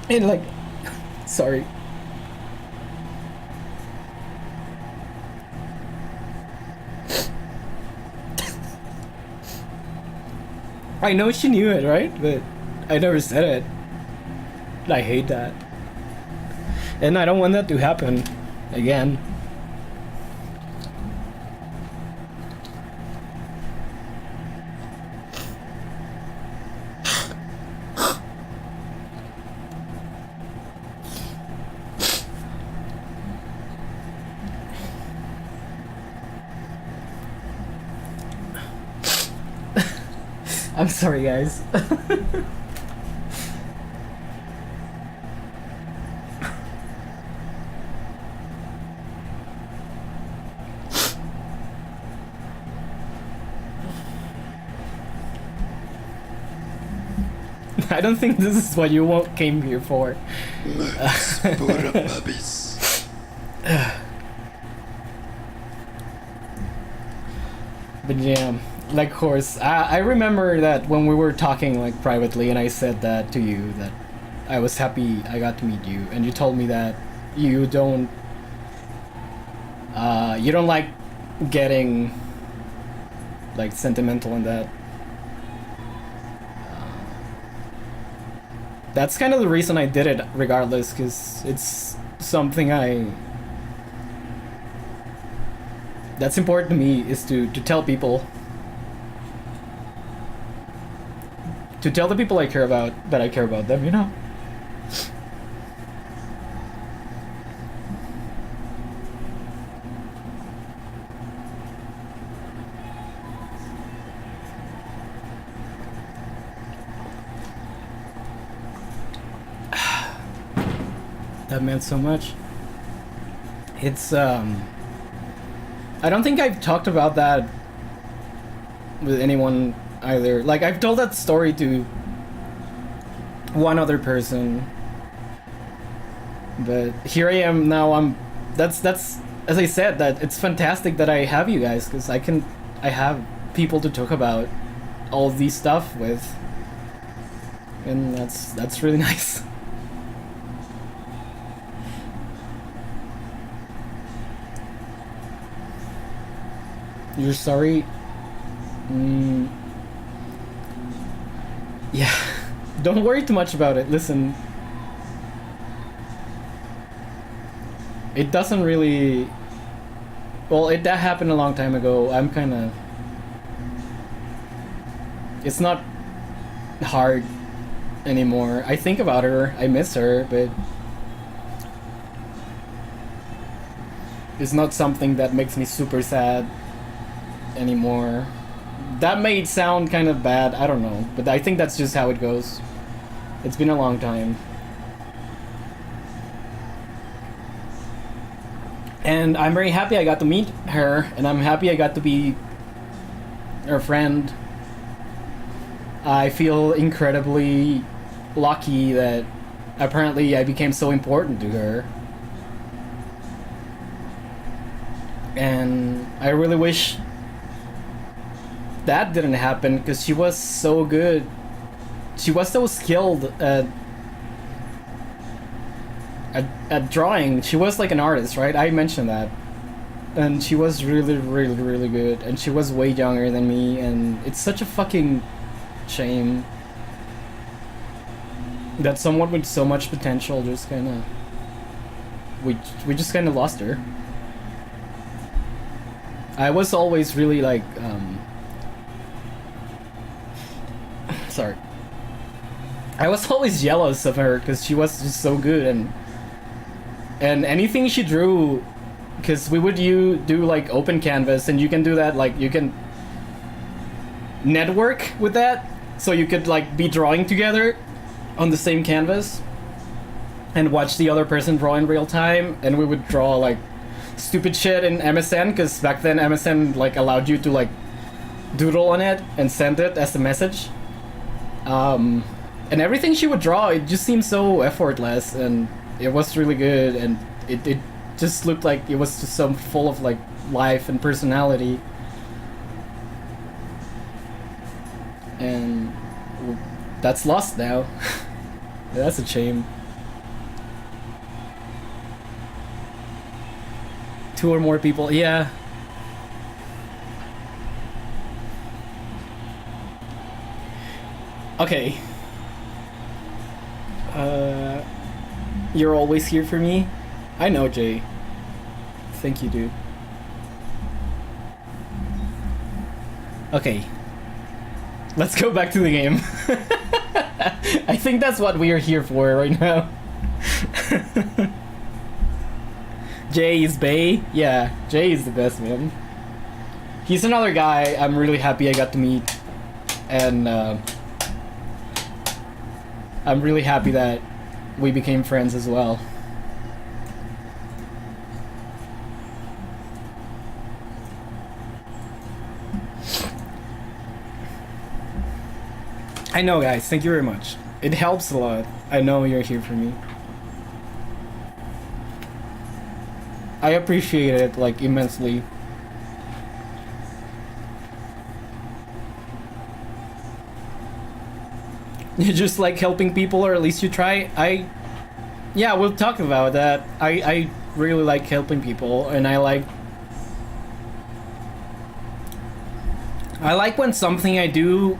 And like, sorry. I know she knew it, right? But I never said it. I hate that. And I don't want that to happen again. I'm sorry, guys. I don't think this is what you came here for. But yeah, like horse. I remember that when we were talking like privately, and I said that to you, that I was happy I got to meet you, and you told me that you don't like getting like sentimental in that. That's kind of the reason I did it regardless, because it's something that's important to me, is to tell people, to tell the people I care about that I care about them, you know? That meant so much. It's I don't think I've talked about that with anyone either. Like, I've told that story to one other person, but here I am now. That's as I said, that it's fantastic that I have you guys, because I have people to talk about all of these stuff with, and that's really nice. You're sorry? Yeah. Don't worry too much about it. Listen, it doesn't really. Well, that happened a long time ago. I'm kind of. It's not hard anymore. I think about her. I miss her, but it's not something that makes me super sad anymore. That may sound kind of bad. I don't know, but I think that's just how it goes. It's been a long time. And I'm very happy I got to meet her, and I'm happy I got to be her friend. I feel incredibly lucky that apparently I became so important to her. And I really wish that didn't happen, because she was so good. She was so skilled at drawing. She was like an artist, right? I mentioned that. And she was really, really, really good. And she was way younger than me, and it's such a fucking shame that someone with so much potential just kind of... We just kind of lost her. I was always really like... sorry. I was always jealous of her because she was just so good, and anything she drew, because we would do like open canvas, and you can do that, like you can network with that, so you could like be drawing together on the same canvas and watch the other person draw in real time, and we would draw like stupid shit in MSN, because back then MSN like allowed you to like doodle on it and send it as a message. And everything she would draw, it just seemed so effortless, and it was really good, and it just looked like it was just so full of like life and personality. And that's lost now. That's a shame. 2 or more people, yeah. Okay. You're always here for me? I know, Jay. Thank you, dude. Okay. Let's go back to the game. I think that's what we are here for right now. Jay is Bay? Yeah, Jay is the best, man. He's another guy I'm really happy I got to meet. And, I'm really happy that we became friends as well. I know, guys. Thank you very much. It helps a lot. I know you're here for me. I appreciate it, like, immensely. You just like helping people, or at least you try. Yeah, we'll talk about that. I really like helping people, and I like when something I do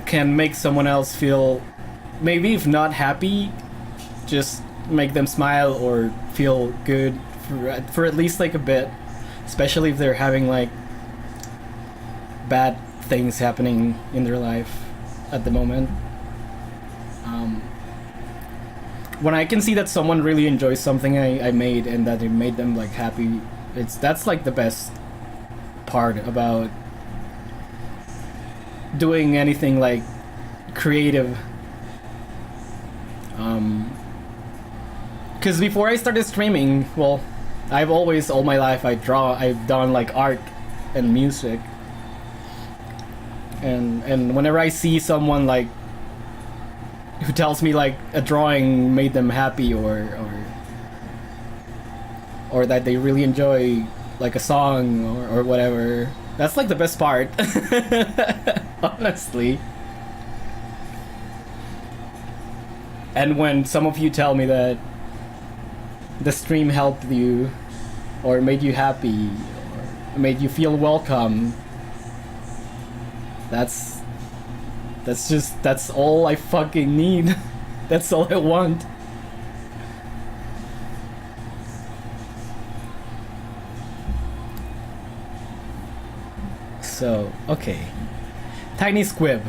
can make someone else feel, maybe if not happy, just make them smile or feel good for at least like a bit, especially if they're having like bad things happening in their life at the moment. When I can see that someone really enjoys something I made, and that it made them like happy, that's like the best part about doing anything like creative. Because before I started streaming, well, I've always, all my life, I've done like art and music. And whenever I see someone like who tells me like a drawing made them happy, or that they really enjoy like a song or whatever, that's like the best part. Honestly. And when some of you tell me that the stream helped you, or made you happy, or made you feel welcome, that's all I fucking need. That's all I want. So, okay. Tiny Squib.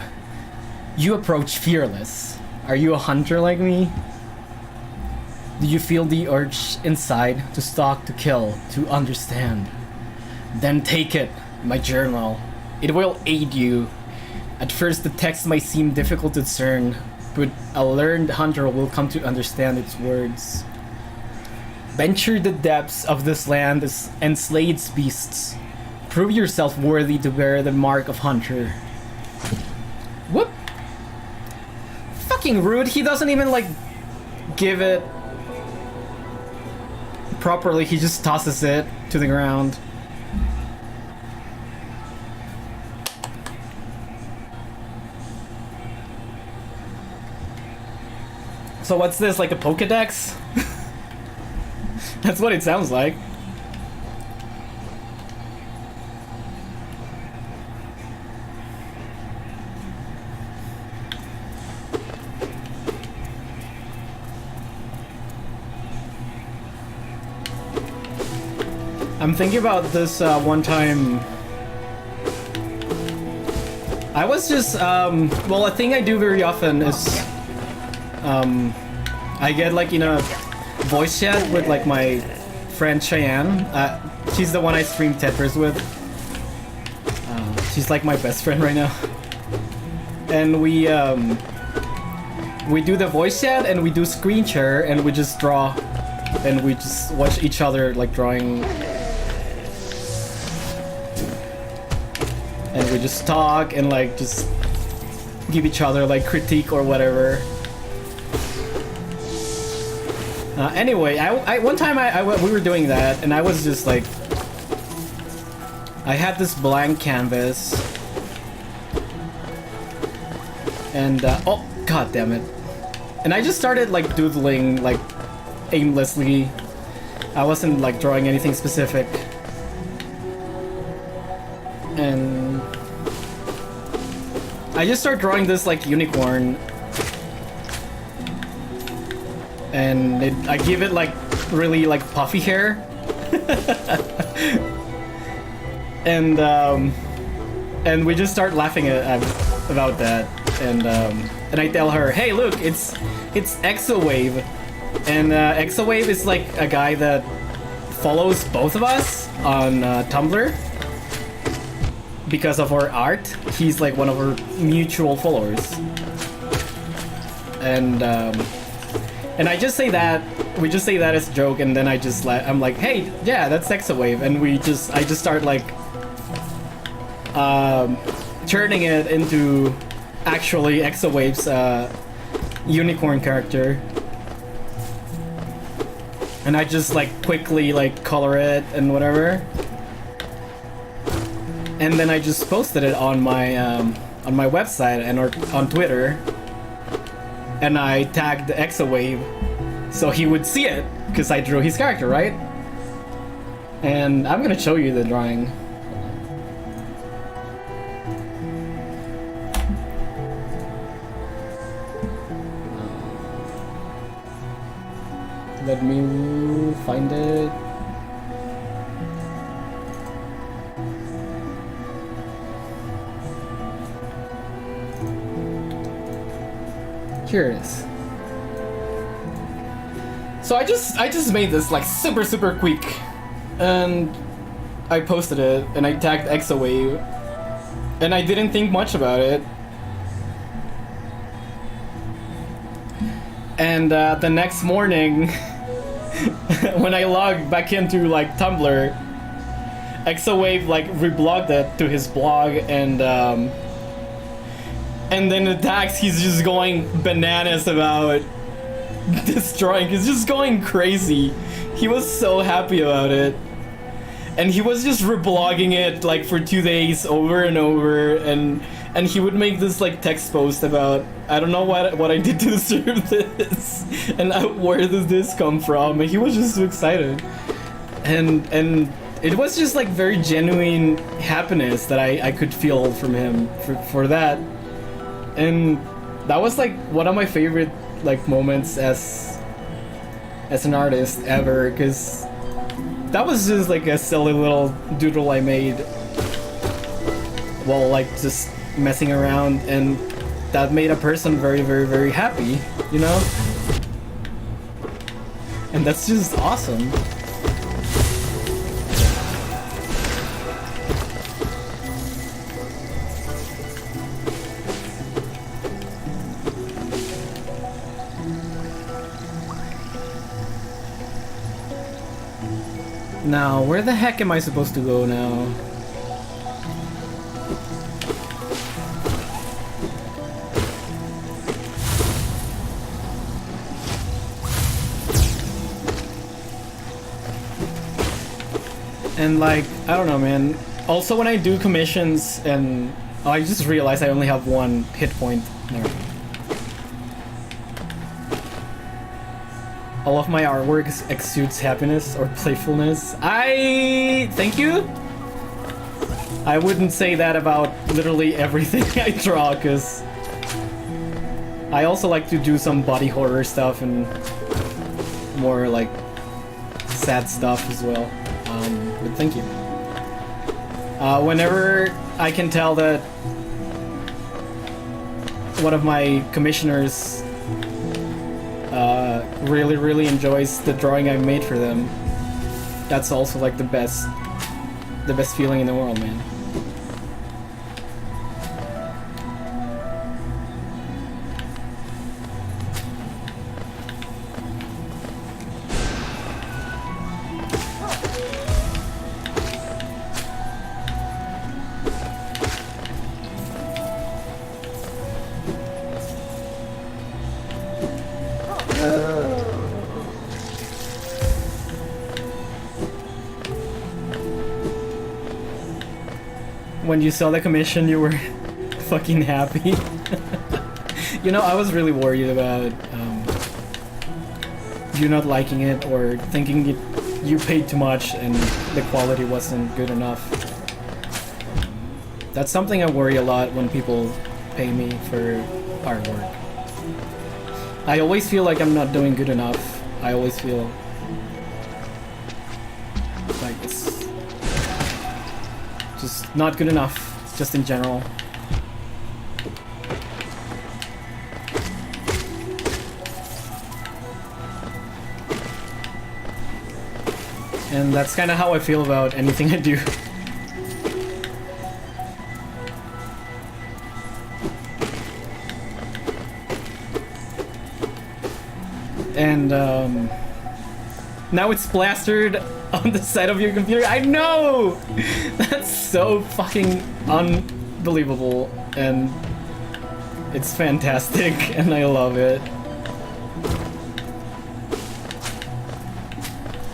You approach fearless. Are you a hunter like me? Do you feel the urge inside to stalk, to kill, to understand? Then take it, my journal. It will aid you. At first the text might seem difficult to discern, but a learned hunter will come to understand its words. Venture the depths of this land and slay its beasts. Prove yourself worthy to bear the mark of hunter. Whoop! Fucking rude, he doesn't even like give it properly, he just tosses it to the ground. So what's this, like a Pokedex? That's what it sounds like. I'm thinking about this one time. I was just, well, a thing I do very often is, I get like in a voice chat with like my friend Cheyenne. She's the one I stream Tetris with. She's like my best friend right now. And we do the voice chat and we do screen share and we just draw and we just watch each other like drawing. And we just talk and like just give each other like critique or whatever. Anyway, I one time we were doing that and I was just like, I had this blank canvas and oh god damn it, and I just started like doodling like aimlessly. I wasn't like drawing anything specific, and I just started drawing this like unicorn, and I give it like really like puffy hair. And we just start laughing about that, and I tell her, hey look, it's Exowave, and Exowave is like a guy that follows both of us on Tumblr because of our art. He's like one of our mutual followers, and I just say that, we just say that as a joke, and then I'm like, hey, yeah, that's Exowave, and I just start like turning it into actually Exowave's unicorn character, and I just like quickly like color it and whatever, and then I just posted it on my website and on Twitter, and I tagged Exowave so he would see it because I drew his character, right? And I'm gonna show you the drawing. Let me find it. Here it is. So I just made this like super quick, and I posted it and I tagged Exowave, and I didn't think much about it. And the next morning, when I logged back into like Tumblr, Exowave like reblogged it to his blog, and then the tags, he's just going bananas about this drawing. He's just going crazy. He was so happy about it, and he was just reblogging it like for 2 days over and over, and he would make this like text post about, I don't know what I did to deserve this, and where does this come from, and he was just so excited, and it was just like very genuine happiness that I could feel from him for that, and that was like one of my favorite like moments as an artist ever, because that was just like a silly little doodle I made. while like just messing around, and that made a person very, very, very happy, you know? And that's just awesome. Now, where the heck am I supposed to go now? And like, I don't know, man. Also, when I do commissions, and I just realized I only have one hit point there. All of my artwork exudes happiness or playfulness. Thank you. I wouldn't say that about literally everything I draw, because I also like to do some body horror stuff and more like sad stuff as well. But thank you. Whenever I can tell that one of my commissioners really, really enjoys the drawing I made for them, that's also like the best feeling in the world, man. When you saw the commission, you were fucking happy. You know, I was really worried about you not liking it or thinking you paid too much and the quality wasn't good enough. That's something I worry a lot when people pay me for artwork. I always feel like I'm not doing good enough. I always feel like it's just not good enough, just in general. And that's kind of how I feel about anything I do. And now it's plastered on the side of your computer. I know! That's so fucking unbelievable, and it's fantastic, and I love it.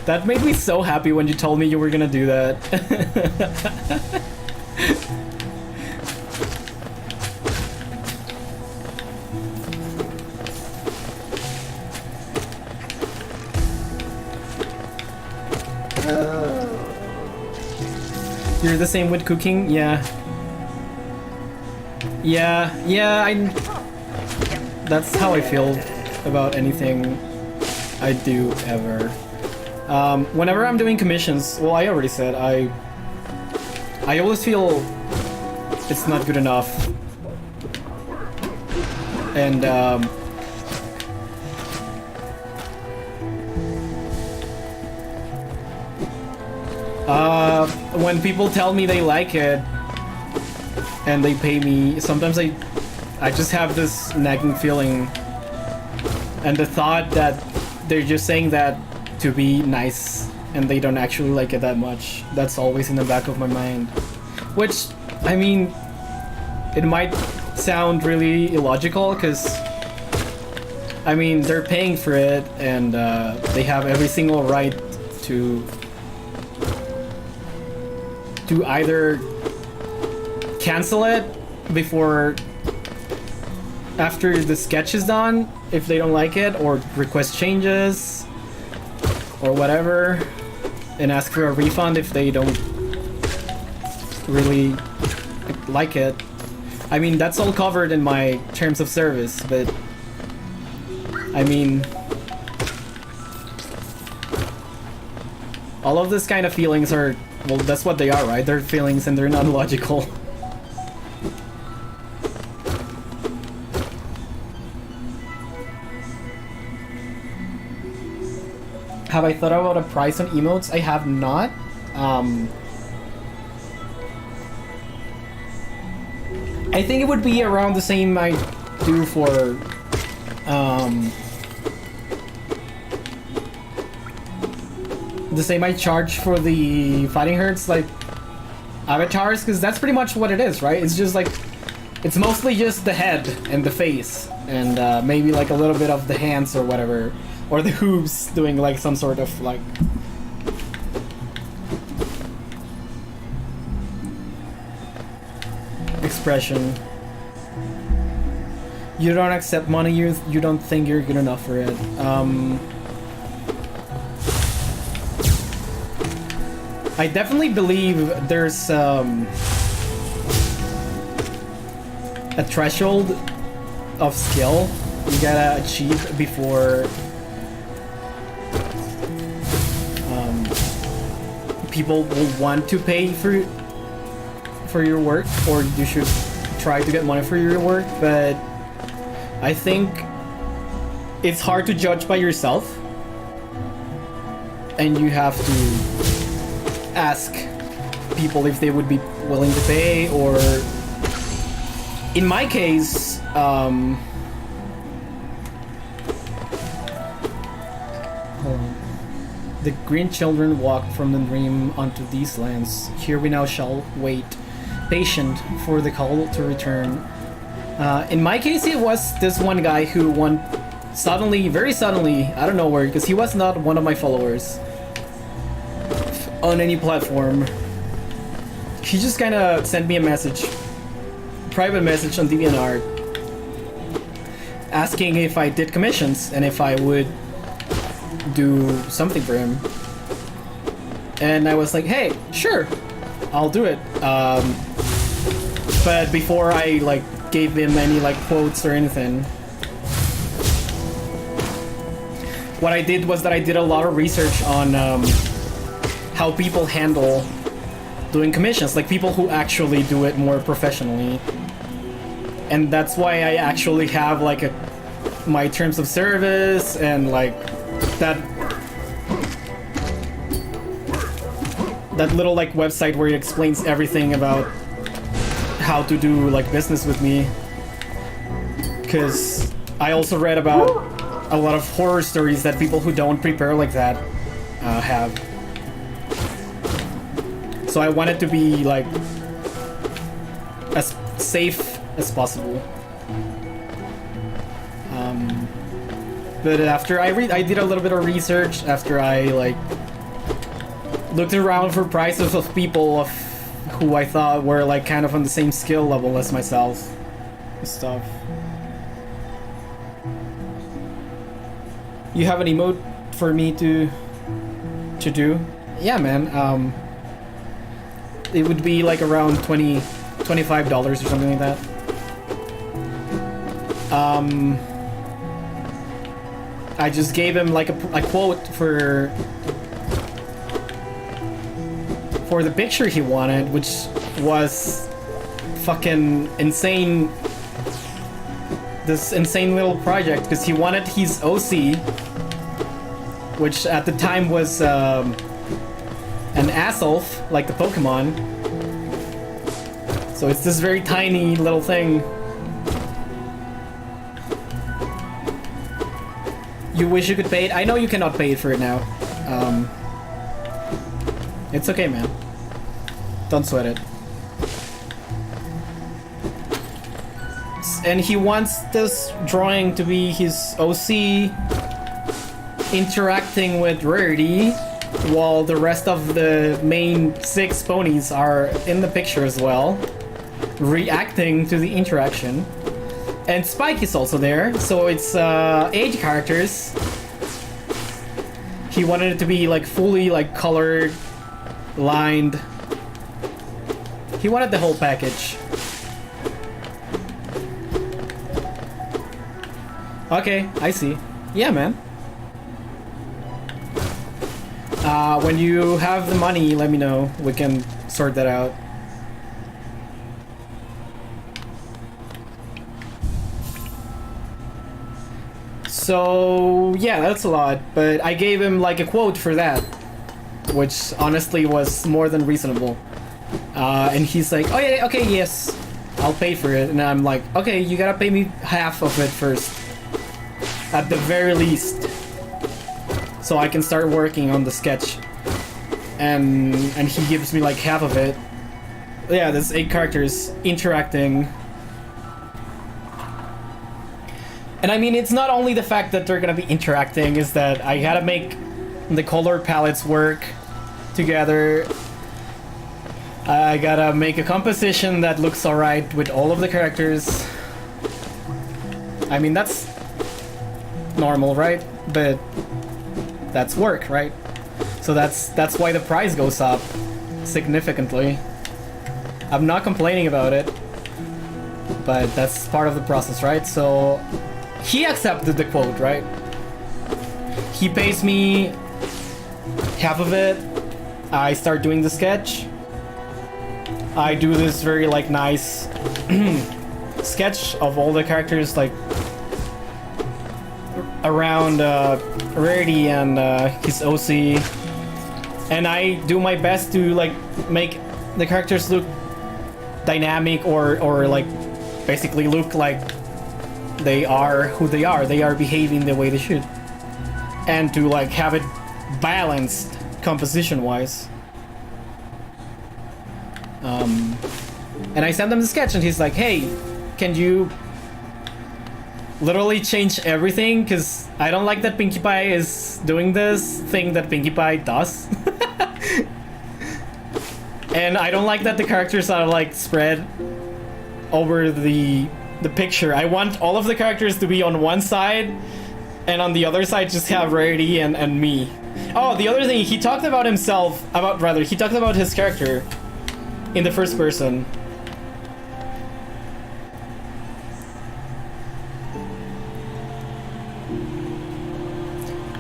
That made me so happy when you told me you were gonna do that. You're the same with cooking? Yeah. That's how I feel about anything I do ever. Whenever I'm doing commissions, well, I already said, I always feel it's not good enough. And, when people tell me they like it and they pay me, sometimes I just have this nagging feeling and the thought that they're just saying that to be nice and they don't actually like it that much. That's always in the back of my mind. Which, I mean, it might sound really illogical because, I mean, they're paying for it and they have every single right to either cancel it after the sketch is done if they don't like it, or request changes or whatever and ask for a refund if they don't really like it. I mean, that's all covered in my terms of service, but I mean, all of this kind of feelings are, well, that's what they are, right? They're feelings and they're not logical. Have I thought about a price on emotes? I have not. I think it would be around the same I do for the same I charge for the fighting herds, like avatars, because that's pretty much what it is, right? It's just like, it's mostly just the head and the face, and maybe like a little bit of the hands or whatever, or the hooves doing like some sort of like expression. You don't accept money, you don't think you're good enough for it. I definitely believe there's a threshold of skill you gotta achieve before people will want to pay for your work, or you should try to get money for your work. But I think it's hard to judge by yourself, and you have to ask people if they would be willing to pay. Or in my case, the green children walked from the dream onto these lands. Here we now shall wait, patient for the call to return. In my case, it was this one guy who suddenly, very suddenly, out of nowhere, because he was not one of my followers on any platform. He just kind of sent me a message, private message on DeviantArt, asking if I did commissions and if I would do something for him. And I was like, hey, sure, I'll do it. But before I like gave him any like quotes or anything, what I did was that I did a lot of research on how people handle doing commissions, like people who actually do it more professionally. And that's why I actually have like my terms of service and like that little like website where it explains everything about how to do like business with me. Because I also read about a lot of horror stories that people who don't prepare like that have. So I wanted to be like as safe as possible. But after I did a little bit of research, after I like looked around for prices of people who I thought were like kind of on the same skill level as myself and stuff. You have an emote for me to do? Yeah, man. It would be like around $25 or something like that. I just gave him like a quote for the picture he wanted, which was fucking insane. This insane little project, because he wanted his OC, which at the time was an Azelf, like the Pokemon. So it's this very tiny little thing. You wish you could pay it? I know you cannot pay it for it now. It's okay, man. Don't sweat it. And he wants this drawing to be his OC interacting with Rarity, while the rest of the main 6 ponies are in the picture as well, reacting to the interaction. And Spike is also there, so it's 8 characters. He wanted it to be like fully like colored, lined. He wanted the whole package. Okay, I see. Yeah, man. When you have the money, let me know. We can sort that out. So yeah, that's a lot. But I gave him like a quote for that, which honestly was more than reasonable. And he's like, oh yeah, okay, yes, I'll pay for it. And I'm like, okay, you gotta pay me half of it first, at the very least, so I can start working on the sketch. And he gives me like half of it. Yeah, there's 8 characters interacting. And I mean, it's not only the fact that they're gonna be interacting, is that I gotta make the color palettes work together. I gotta make a composition that looks alright with all of the characters. I mean, that's normal, right? But that's work, right? So that's why the price goes up significantly. I'm not complaining about it, but that's part of the process, right? So he accepted the quote, right? He pays me half of it. I start doing the sketch. I do this very like nice sketch of all the characters, like around Rarity and his OC, and I do my best to like make the characters look dynamic or like basically look like they are who they are. They are behaving the way they should, and to like have it balanced composition wise. And I sent him the sketch, and he's like, hey, can you literally change everything? Because I don't like that Pinkie Pie is doing this thing that Pinkie Pie does. And I don't like that the characters are like spread over the picture. I want all of the characters to be on one side, and on the other side just have Rarity and me. Oh, the other thing, he talked about himself, he talked about his character in the first person.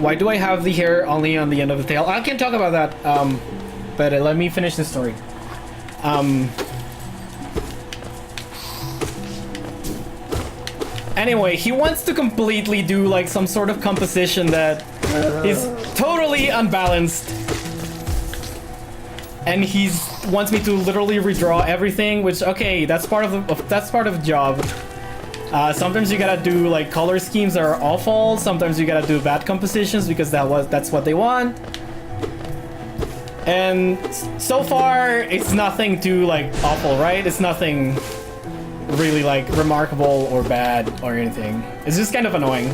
Why do I have the hair only on the end of the tail? I can talk about that, but let me finish this story. Anyway, he wants to completely do like some sort of composition that is totally unbalanced. And he wants me to literally redraw everything, which, okay, that's part of the job. Sometimes you gotta do like color schemes that are awful. Sometimes you gotta do bad compositions because that's what they want. And so far, it's nothing too like awful, right? It's nothing really like remarkable or bad or anything. It's just kind of annoying.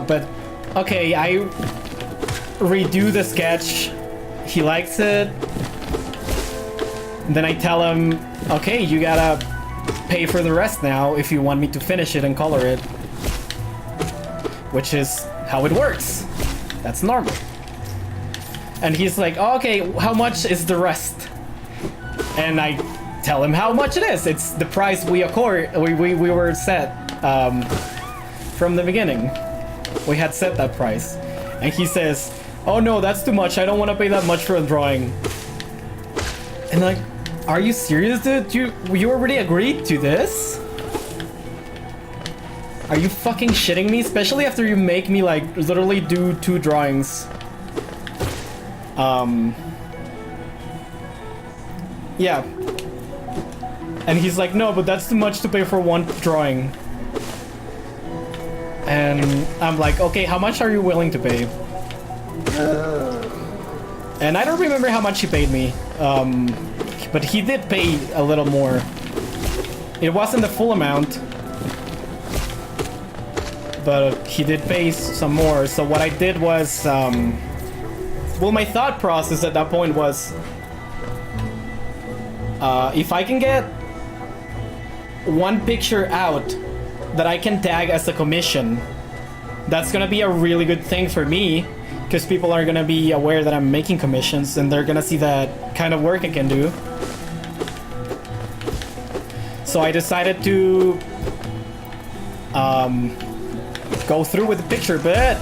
But okay, I redo the sketch. He likes it. Then I tell him, okay, you gotta pay for the rest now if you want me to finish it and color it. Which is how it works. That's normal. And he's like, oh, okay, how much is the rest? And I tell him how much it is. It's the price we were set from the beginning. We had set that price. And he says, oh no, that's too much. I don't want to pay that much for a drawing. And like, are you serious, dude? You already agreed to this? Are you fucking shitting me? Especially after you make me like literally do 2 drawings. Yeah. And he's like, no, but that's too much to pay for 1 drawing. And I'm like, okay, how much are you willing to pay? And I don't remember how much he paid me. But he did pay a little more. It wasn't the full amount, but he did pay some more. So what I did was, well, my thought process at that point was, if I can get 1 picture out that I can tag as a commission, that's gonna be a really good thing for me, because people are gonna be aware that I'm making commissions and they're gonna see that kind of work I can do. So I decided to go through with the picture, but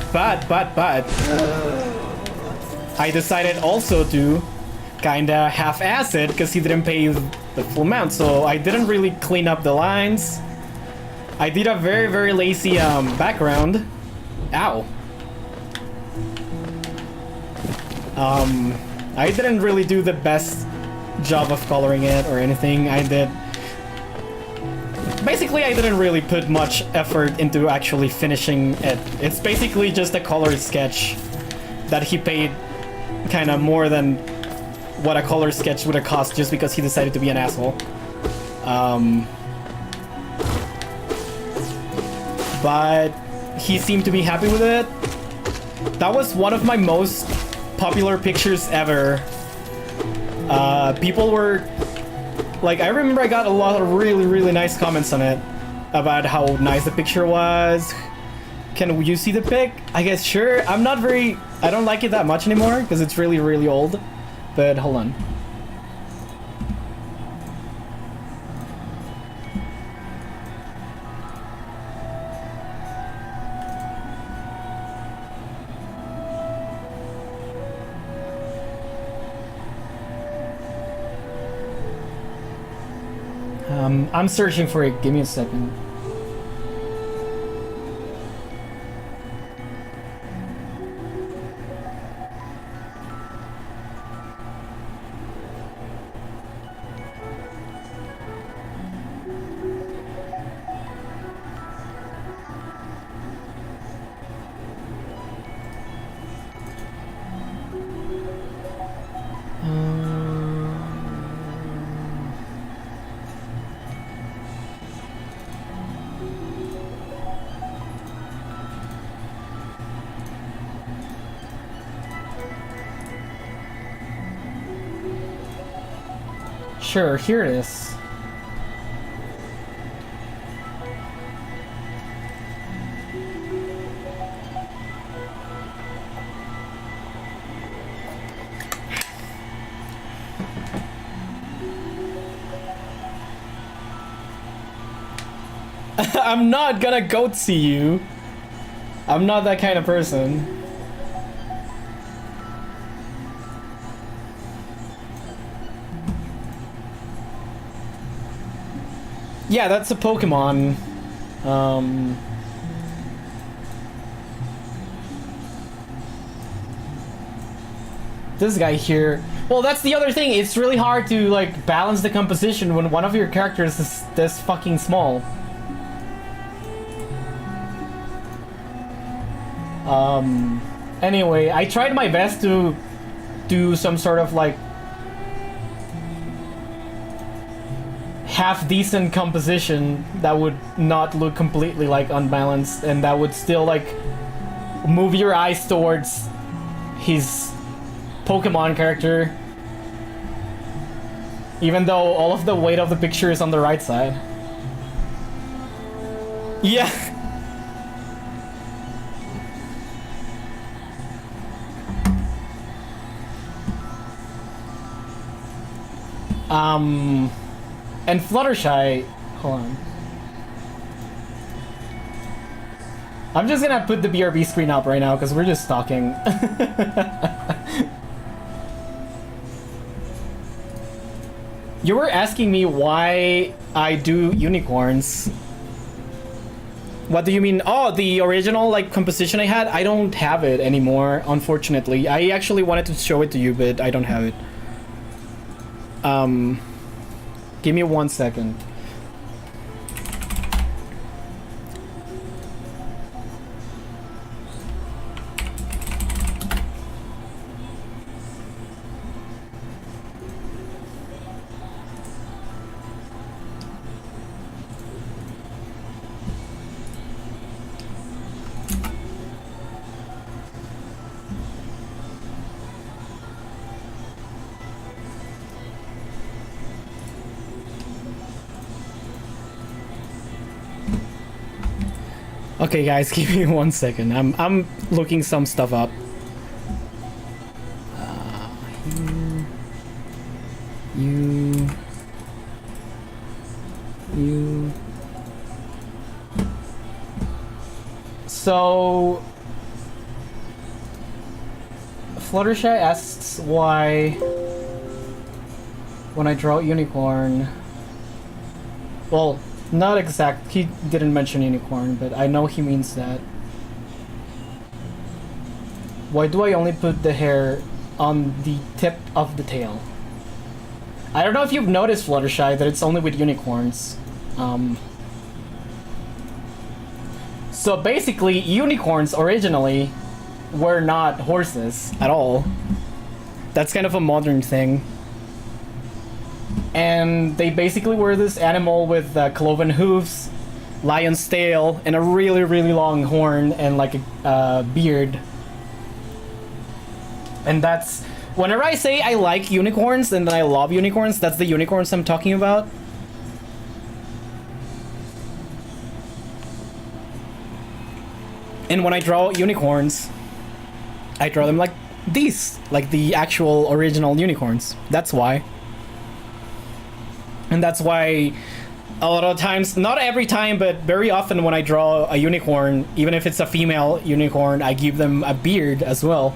I decided also to kinda half-ass it, because he didn't pay the full amount, so I didn't really clean up the lines. I did a very, very lazy background. Ow. I didn't really do the best job of coloring it or anything. Basically, I didn't really put much effort into actually finishing it. It's basically just a colored sketch that he paid kind of more than what a color sketch would have cost just because he decided to be an asshole. But he seemed to be happy with it. That was one of my most popular pictures ever. People were like, I remember I got a lot of really, really nice comments on it about how nice the picture was. Can you see the pic? I guess sure. I don't like it that much anymore because it's really, really old. But hold on. I'm searching for it. Give me a second. Sure, here it is. I'm not gonna goat see you. I'm not that kind of person. Yeah, that's a Pokemon. This guy here. Well, that's the other thing. It's really hard to like balance the composition when one of your characters is this fucking small. Anyway, I tried my best to do some sort of like half decent composition that would not look completely like unbalanced and that would still like move your eyes towards his Pokemon character, even though all of the weight of the picture is on the right side. Yeah. And Fluttershy, hold on. I'm just gonna put the BRB screen up right now because we're just talking. You were asking me why I do unicorns. What do you mean? Oh, the original like composition I had? I don't have it anymore, unfortunately. I actually wanted to show it to you, but I don't have it. Give me 1 second. Okay, guys, give me 1 second. I'm looking some stuff up. You. So, Fluttershy asks why when I draw unicorn. Well, not exact. He didn't mention unicorn, but I know he means that. Why do I only put the hair on the tip of the tail? I don't know if you've noticed, Fluttershy, that it's only with unicorns. So basically, unicorns originally were not horses at all. That's kind of a modern thing. And they basically were this animal with cloven hooves, lion's tail, and a really, really long horn and like a beard. And that's... Whenever I say I like unicorns and that I love unicorns, that's the unicorns I'm talking about. And when I draw unicorns, I draw them like these, like the actual original unicorns. That's why. And that's why a lot of times, not every time, but very often when I draw a unicorn, even if it's a female unicorn, I give them a beard as well.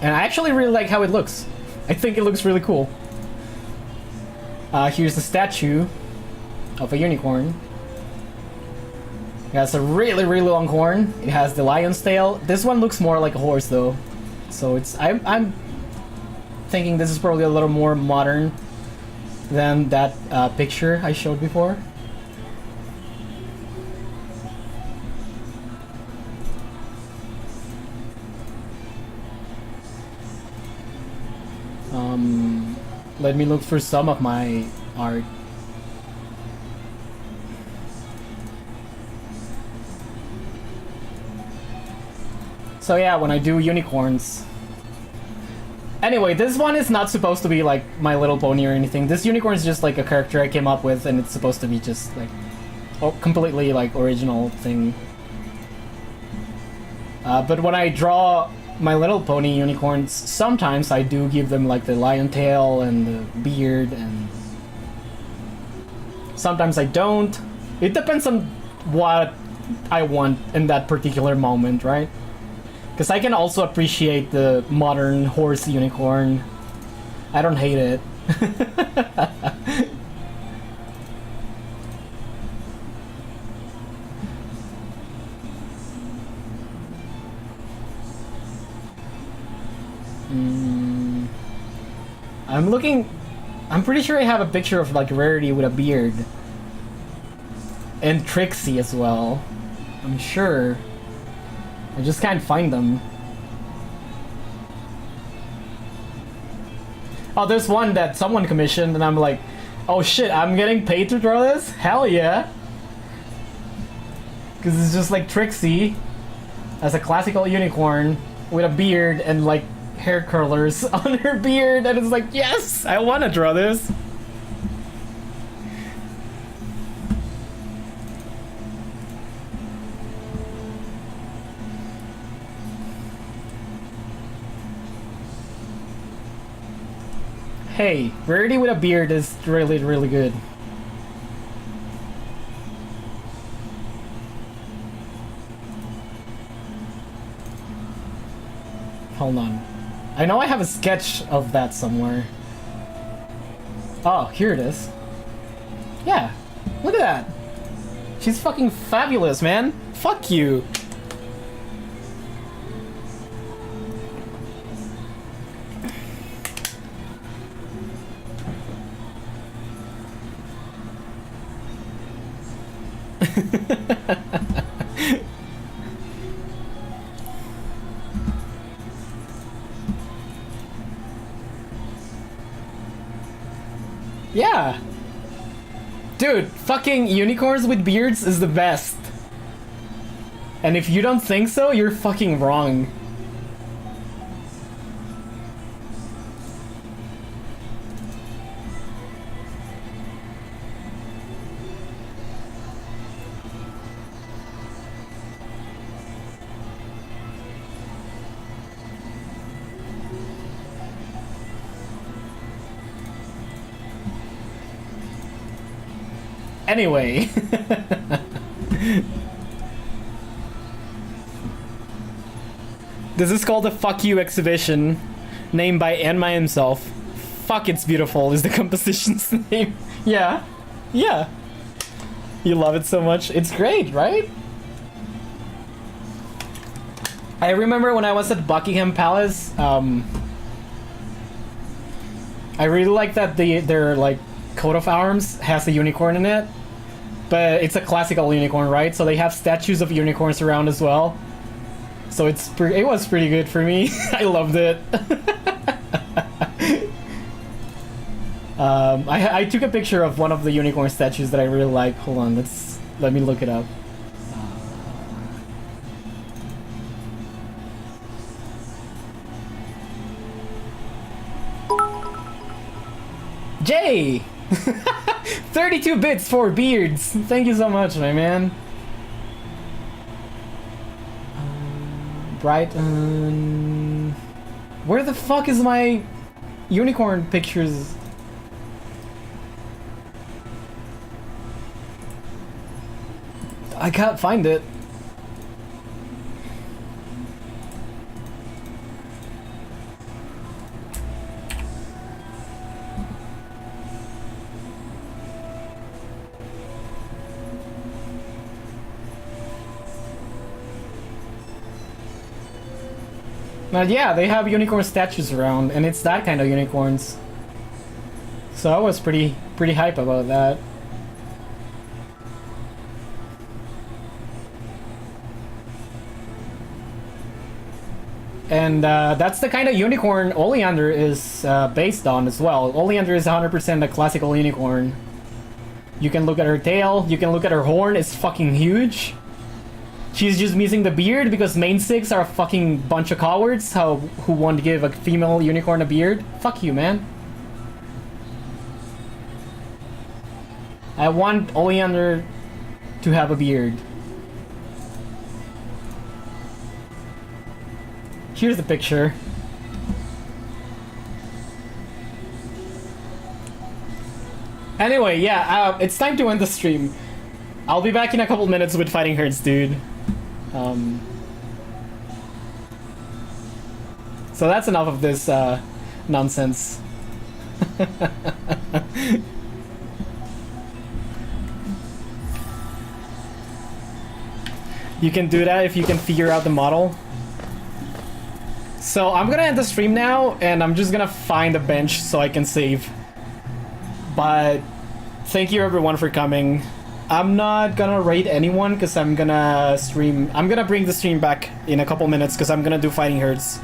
And I actually really like how it looks. I think it looks really cool. Here's the statue of a unicorn. It has a really, really long horn. It has the lion's tail. This one looks more like a horse though. So it's... I'm thinking this is probably a little more modern than that picture I showed before. Let me look for some of my art. So yeah, when I do unicorns. Anyway, this one is not supposed to be like My Little Pony or anything. This unicorn is just like a character I came up with, and it's supposed to be just like completely like original thing. But when I draw My Little Pony unicorns, sometimes I do give them like the lion tail and the beard, and sometimes I don't. It depends on what I want in that particular moment, right? Because I can also appreciate the modern horse unicorn. I don't hate it. I'm looking... I'm pretty sure I have a picture of like Rarity with a beard. And Trixie as well. I'm sure. I just can't find them. Oh, there's one that someone commissioned and I'm like, oh shit, I'm getting paid to draw this? Hell yeah! Because it's just like Trixie as a classical unicorn with a beard and like hair curlers on her beard, and it's like, yes, I want to draw this. Hey, Rarity with a beard is really, really good. Hold on. I know I have a sketch of that somewhere. Oh, here it is. Yeah, look at that. She's fucking fabulous, man. Fuck you. Yeah. Dude, fucking unicorns with beards is the best. And if you don't think so, you're fucking wrong. Anyway. This is called the Fuck You exhibition. named by Enma himself. Fuck, it's beautiful is the composition's name. Yeah. Yeah. You love it so much. It's great, right? I remember when I was at Buckingham Palace, I really like that their like coat of arms has a unicorn in it. But it's a classical unicorn, right? So they have statues of unicorns around as well. So it was pretty good for me. I loved it. I took a picture of one of the unicorn statues that I really like. Hold on, let me look it up. Jay! 32 bits for beards! Thank you so much, my man. Brighton... Where the fuck is my unicorn pictures? I can't find it. But yeah, they have unicorn statues around, and it's that kind of unicorns. So I was pretty hype about that. And that's the kind of unicorn Oleander is based on as well. Oleander is 100% a classical unicorn. You can look at her tail, you can look at her horn, it's fucking huge. She's just missing the beard because main six are a fucking bunch of cowards who want to give a female unicorn a beard. Fuck you, man. I want Oleander to have a beard. Here's the picture. Anyway, yeah, it's time to end the stream. I'll be back in a couple minutes with Fighting Herds, dude. So that's enough of this nonsense. You can do that if you can figure out the model. So I'm gonna end the stream now, and I'm just gonna find a bench so I can save. But thank you everyone for coming. I'm not gonna raid anyone because I'm gonna stream. I'm gonna bring the stream back in a couple minutes because I'm gonna do Fighting Herds.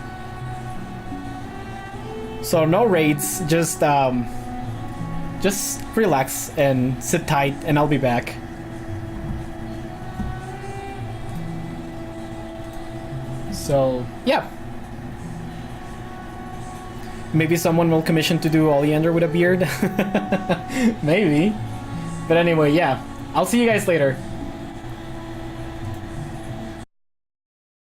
So no raids, just relax and sit tight, and I'll be back. So yeah. Maybe someone will commission to do Oleander with a beard. Maybe. But anyway, yeah. I'll see you guys later.